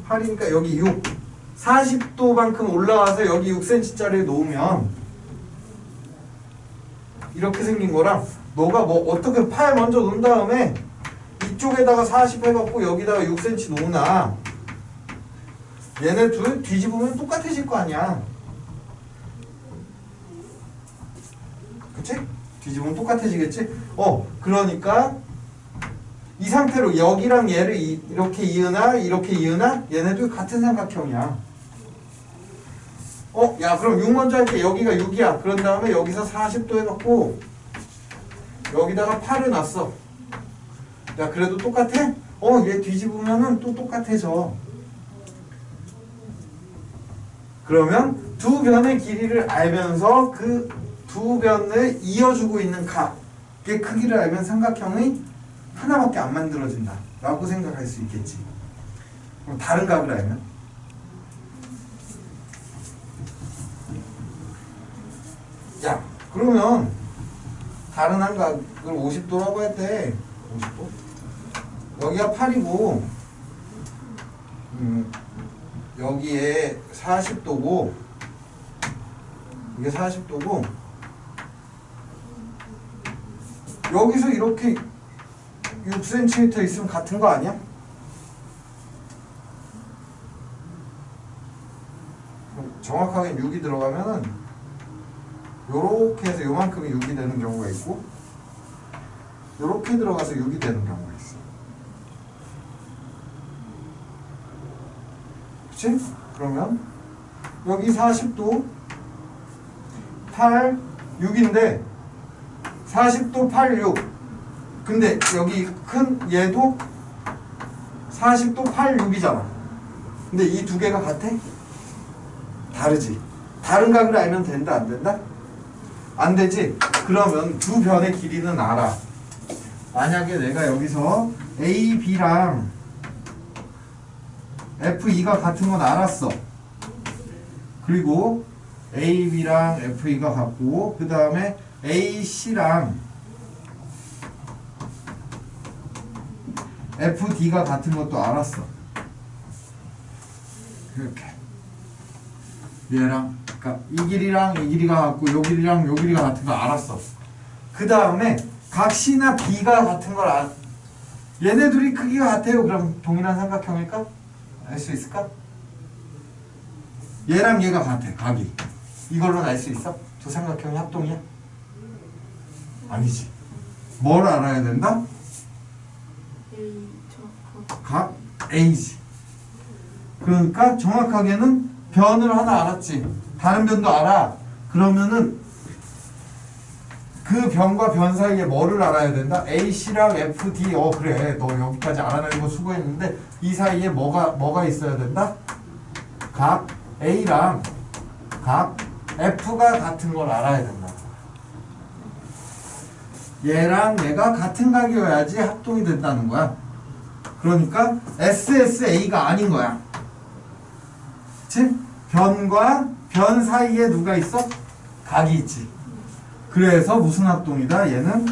Speaker 1: 8이니까 여기 6 40도만큼 올라와서 여기 6cm짜리를 놓으면 이렇게 생긴 거랑 너가 뭐 어떻게 8 먼저 놓은 다음에 이쪽에다가 40 해갖고 여기다가 6cm 놓으나 얘네 둘 뒤집으면 똑같아질 거 아니야. 그치? 뒤집으면 똑같아지겠지? 그러니까 이 상태로 여기랑 얘를 이렇게 이으나 이렇게 이으나 얘네들 같은 삼각형이야. 야, 그럼 6 먼저 할게. 여기가 6이야. 그런 다음에 여기서 40도 해갖고 여기다가 8을 놨어. 야, 그래도 똑같아? 얘 뒤집으면은 또 똑같아져. 그러면 두 변의 길이를 알면서 그 두 변을 이어주고 있는 각의 크기를 알면 삼각형이 하나밖에 안 만들어진다 라고 생각할 수 있겠지. 그럼 다른 각을 알면 야, 그러면 다른 한 각을 50도라고 할 때 50도? 여기가 8이고 여기에 40도고 이게 40도고 여기서 이렇게 6cm 있으면 같은 거 아니야? 정확하게 6이 들어가면은 요렇게 해서 요만큼이 6이 되는 경우가 있고 요렇게 들어가서 6이 되는 경우가 있어. 그치? 그러면 여기 40도 8, 6인데 40도 8, 6 근데 여기 큰 얘도 40도 8, 6이잖아. 근데 이 두 개가 같아? 다르지. 다른 각을 알면 된다, 안 된다? 안 되지? 그러면 두 변의 길이는 알아. 만약에 내가 여기서 A, B랑 F2가 같은 건 알았어. 그리고 A, B랑 F2가 같고 그 다음에 A, C랑 FD가 같은 것도 알았어. 이렇게 얘랑 그러니까 이 길이랑 이 길이가 같고 요 길이랑 요 길이가 같은 거 알았어. 그 다음에 각 C나 B가 같은 걸 얘네들이 크기가 같아요. 그럼 동일한 삼각형일까? 알 수 있을까? 얘랑 얘가 같아. 각이. 이걸로는 알 수 있어? 두 삼각형이 합동이야? 아니지. 뭘 알아야 된다? 각 A지. 그러니까 정확하게는 변을 하나 알았지. 다른 변도 알아. 그러면은 그 변과 변 사이에 뭐를 알아야 된다? AC랑 FD. 그래. 너 여기까지 알아내는 거 수고했는데 이 사이에 뭐가 있어야 된다? 각 A랑 각 F가 같은 걸 알아야 된다. 얘랑 얘가 같은 각이어야지 합동이 된다는 거야. 그러니까 SSA가 아닌 거야. 그치? 변과 변 사이에 누가 있어? 각이 있지. 그래서 무슨 합동이다? 얘는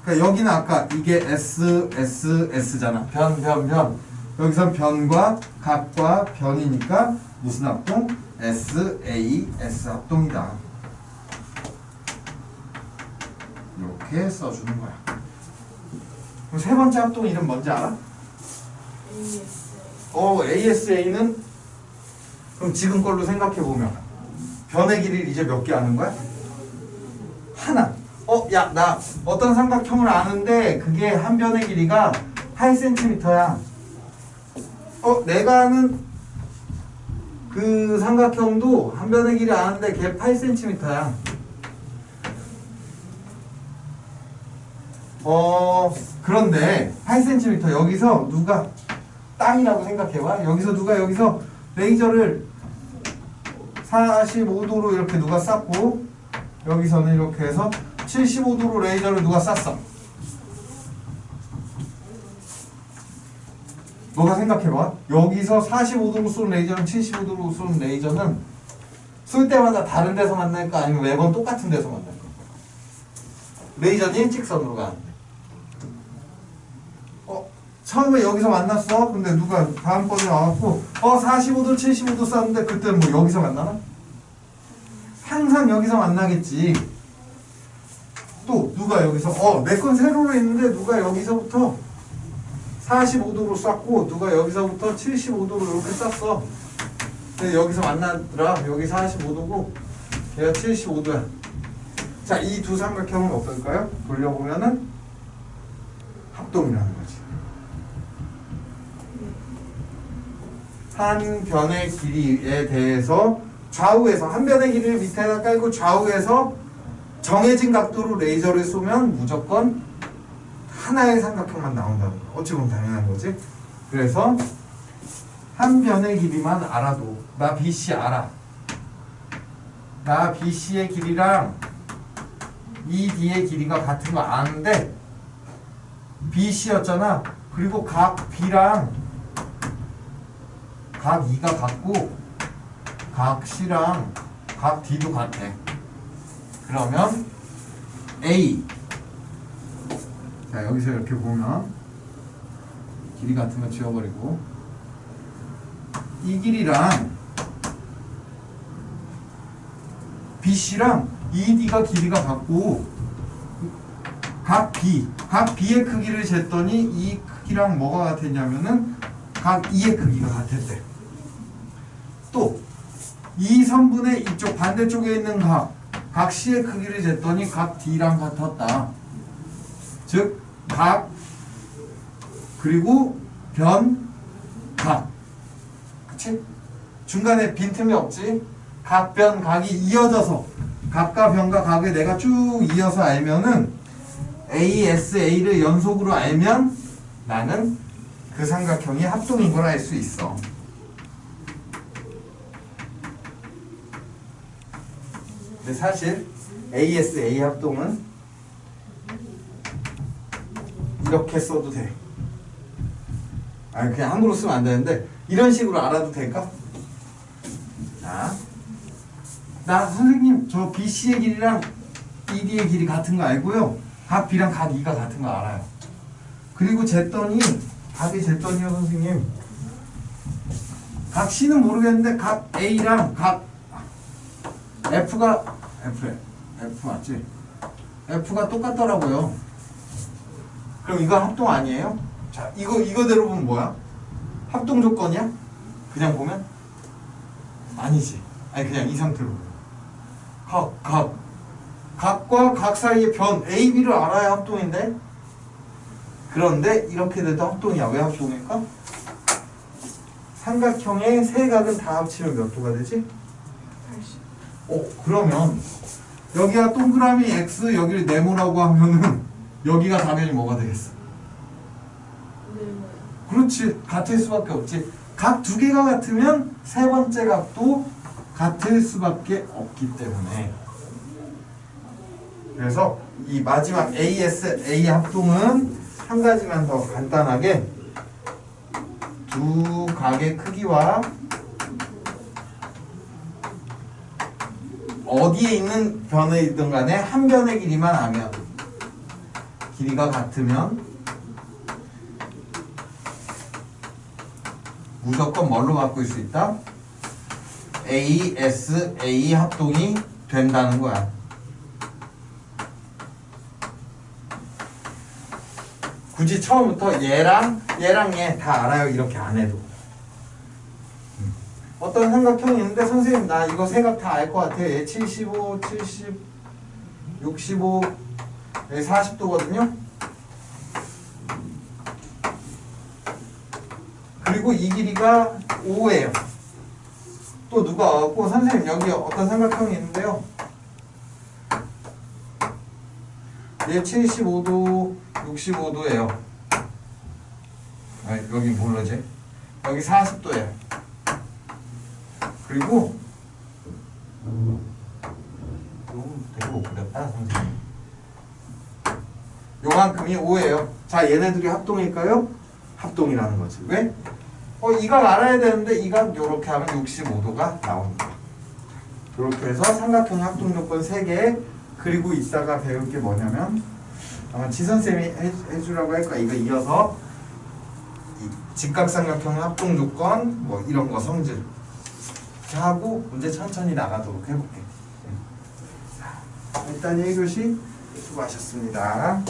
Speaker 1: 그러니까 여기는 아까 이게 S, S, S잖아. 변, 변, 변. 여기서 변과 각과 변이니까 무슨 합동? S, A, S 합동이다. 이렇게 써주는 거야. 그럼 세 번째 합동 이름 뭔지 알아? ASA는 그럼 지금 걸로 생각해 보면 변의 길이를 이제 몇 개 아는 거야? 하나. 야, 나 어떤 삼각형을 아는데 그게 한 변의 길이가 8cm야. 내가 아는 그 삼각형도 한 변의 길이 아는데 걔 8cm야. 그런데 8cm 여기서 누가 땅이라고 생각해봐. 여기서 누가 여기서 레이저를 45도로 이렇게 누가 쐈고 여기서는 이렇게 해서 75도로 레이저를 누가 쐈어. 너가 생각해봐. 여기서 45도로 쏘는 레이저랑 75도로 쏘는 레이저는 쏠 때마다 다른 데서 만날까 아니면 매번 똑같은 데서 만날까? 레이저는 일직선으로 가는데 처음에 여기서 만났어. 근데 누가 다음번에 와갖고 45도 75도 쐈는데 그때는 뭐 여기서 만나나? 항상 여기서 만나겠지. 또 누가 여기서 내 건 세로로 있는데 누가 여기서부터 45도로 쐈고 누가 여기서부터 75도로 이렇게 쐈어. 근데 여기서 만나더라. 여기 45도고 얘가 75도야. 자, 이 두 삼각형은 어떨까요? 돌려보면은 합동이라는 거지. 한 변의 길이에 대해서 좌우에서 한 변의 길이를 밑에다 깔고 좌우에서 정해진 각도로 레이저를 쏘면 무조건 하나의 삼각형만 나온다는 거. 어찌 보면 당연한 거지. 그래서 한 변의 길이만 알아도 나 BC 알아. 나 BC의 길이랑 ED의 길이가 같은 거 아는데 BC였잖아. 그리고 각 B랑 각 E가 같고 각 C랑 각 D도 같아. 그러면 A 자 여기서 이렇게 보면 길이 같은 거 지워버리고 이 길이랑 BC랑 ED가 길이가 같고 각 B의 크기를 쟀더니 이 크기랑 뭐가 같았냐면은 각 E의 크기가 같았대. 또 이 선분의 이쪽 반대쪽에 있는 각 C의 크기를 쟀더니 각 D랑 같았다. 즉 각 그리고 변 각. 그치? 중간에 빈틈이 없지? 각, 변, 각이 이어져서 각과 변과 각을 내가 쭉 이어서 알면은 A, S, A를 연속으로 알면 나는 그 삼각형이 합동인 걸 알 수 있어. 근데 사실 A, S, A 합동은 이렇게 써도 돼. 아니 그냥 함부로 쓰면 안 되는데 이런 식으로 알아도 될까? 자, 나 선생님 저 BC의 길이랑 ED의 길이 같은 거 알고요. 각 B랑 각 E가 같은 거 알아요. 그리고 쟀더니 각이 쟀더니요 선생님 각 C는 모르겠는데 각 A랑 각 F가 F 맞지? F가 똑같더라고요. 그럼 이거 합동 아니에요? 자, 이거대로 보면 뭐야? 합동 조건이야? 그냥 보면? 아니지. 아니 그냥 이 상태로 각과 각 사이의 변 A, B를 알아야 합동인데 그런데 이렇게 돼도 합동이야. 왜 합동일까? 삼각형의 세 각은 다 합치면 몇 도가 되지?
Speaker 2: 80.
Speaker 1: 그러면 여기가 동그라미 X 여기를 네모라고 하면은 여기가 당연히 뭐가 되겠어? 그렇지. 같을 수밖에 없지. 각 두 개가 같으면 세 번째 각도 같을 수밖에 없기 때문에 그래서 이 마지막 AS-A 합동은 한 가지만 더 간단하게 두 각의 크기와 어디에 있는 변이든 간에 한 변의 길이만 하면 길이가 같으면 무조건 뭘로 바꿀 수 있다? A, S, A 합동이 된다는 거야. 굳이 처음부터 얘랑 얘 다 알아요. 이렇게 안 해도. 어떤 삼각형이 있는데 선생님 나 이거 생각 다 알 것 같아. 얘 75, 70, 65, 얘 40도거든요. 그리고 이 길이가 5예요. 또 누가 와갖고 선생님 여기 어떤 삼각형이 있는데요. 얘 75도, 65도예요. 아, 여기 뭐지? 여기 40도예요. 그리고 되게 못 그렸다 선생님. 요만큼이 5예요. 자, 얘네들이 합동일까요? 합동이라는 거지. 왜? 이 각 알아야 되는데 이 각 요렇게 하면 65도가 나옵니다. 이렇게 해서 삼각형 합동 조건 3개. 그리고 이따가 배울 게 뭐냐면 아마 지선쌤이 해주라고 할 거야. 이거 이어서 이 직각삼각형 합동 조건 뭐 이런 거 성질 이렇게 하고 문제 천천히 나가도록 해볼게. 일단 1교시 수고하셨습니다.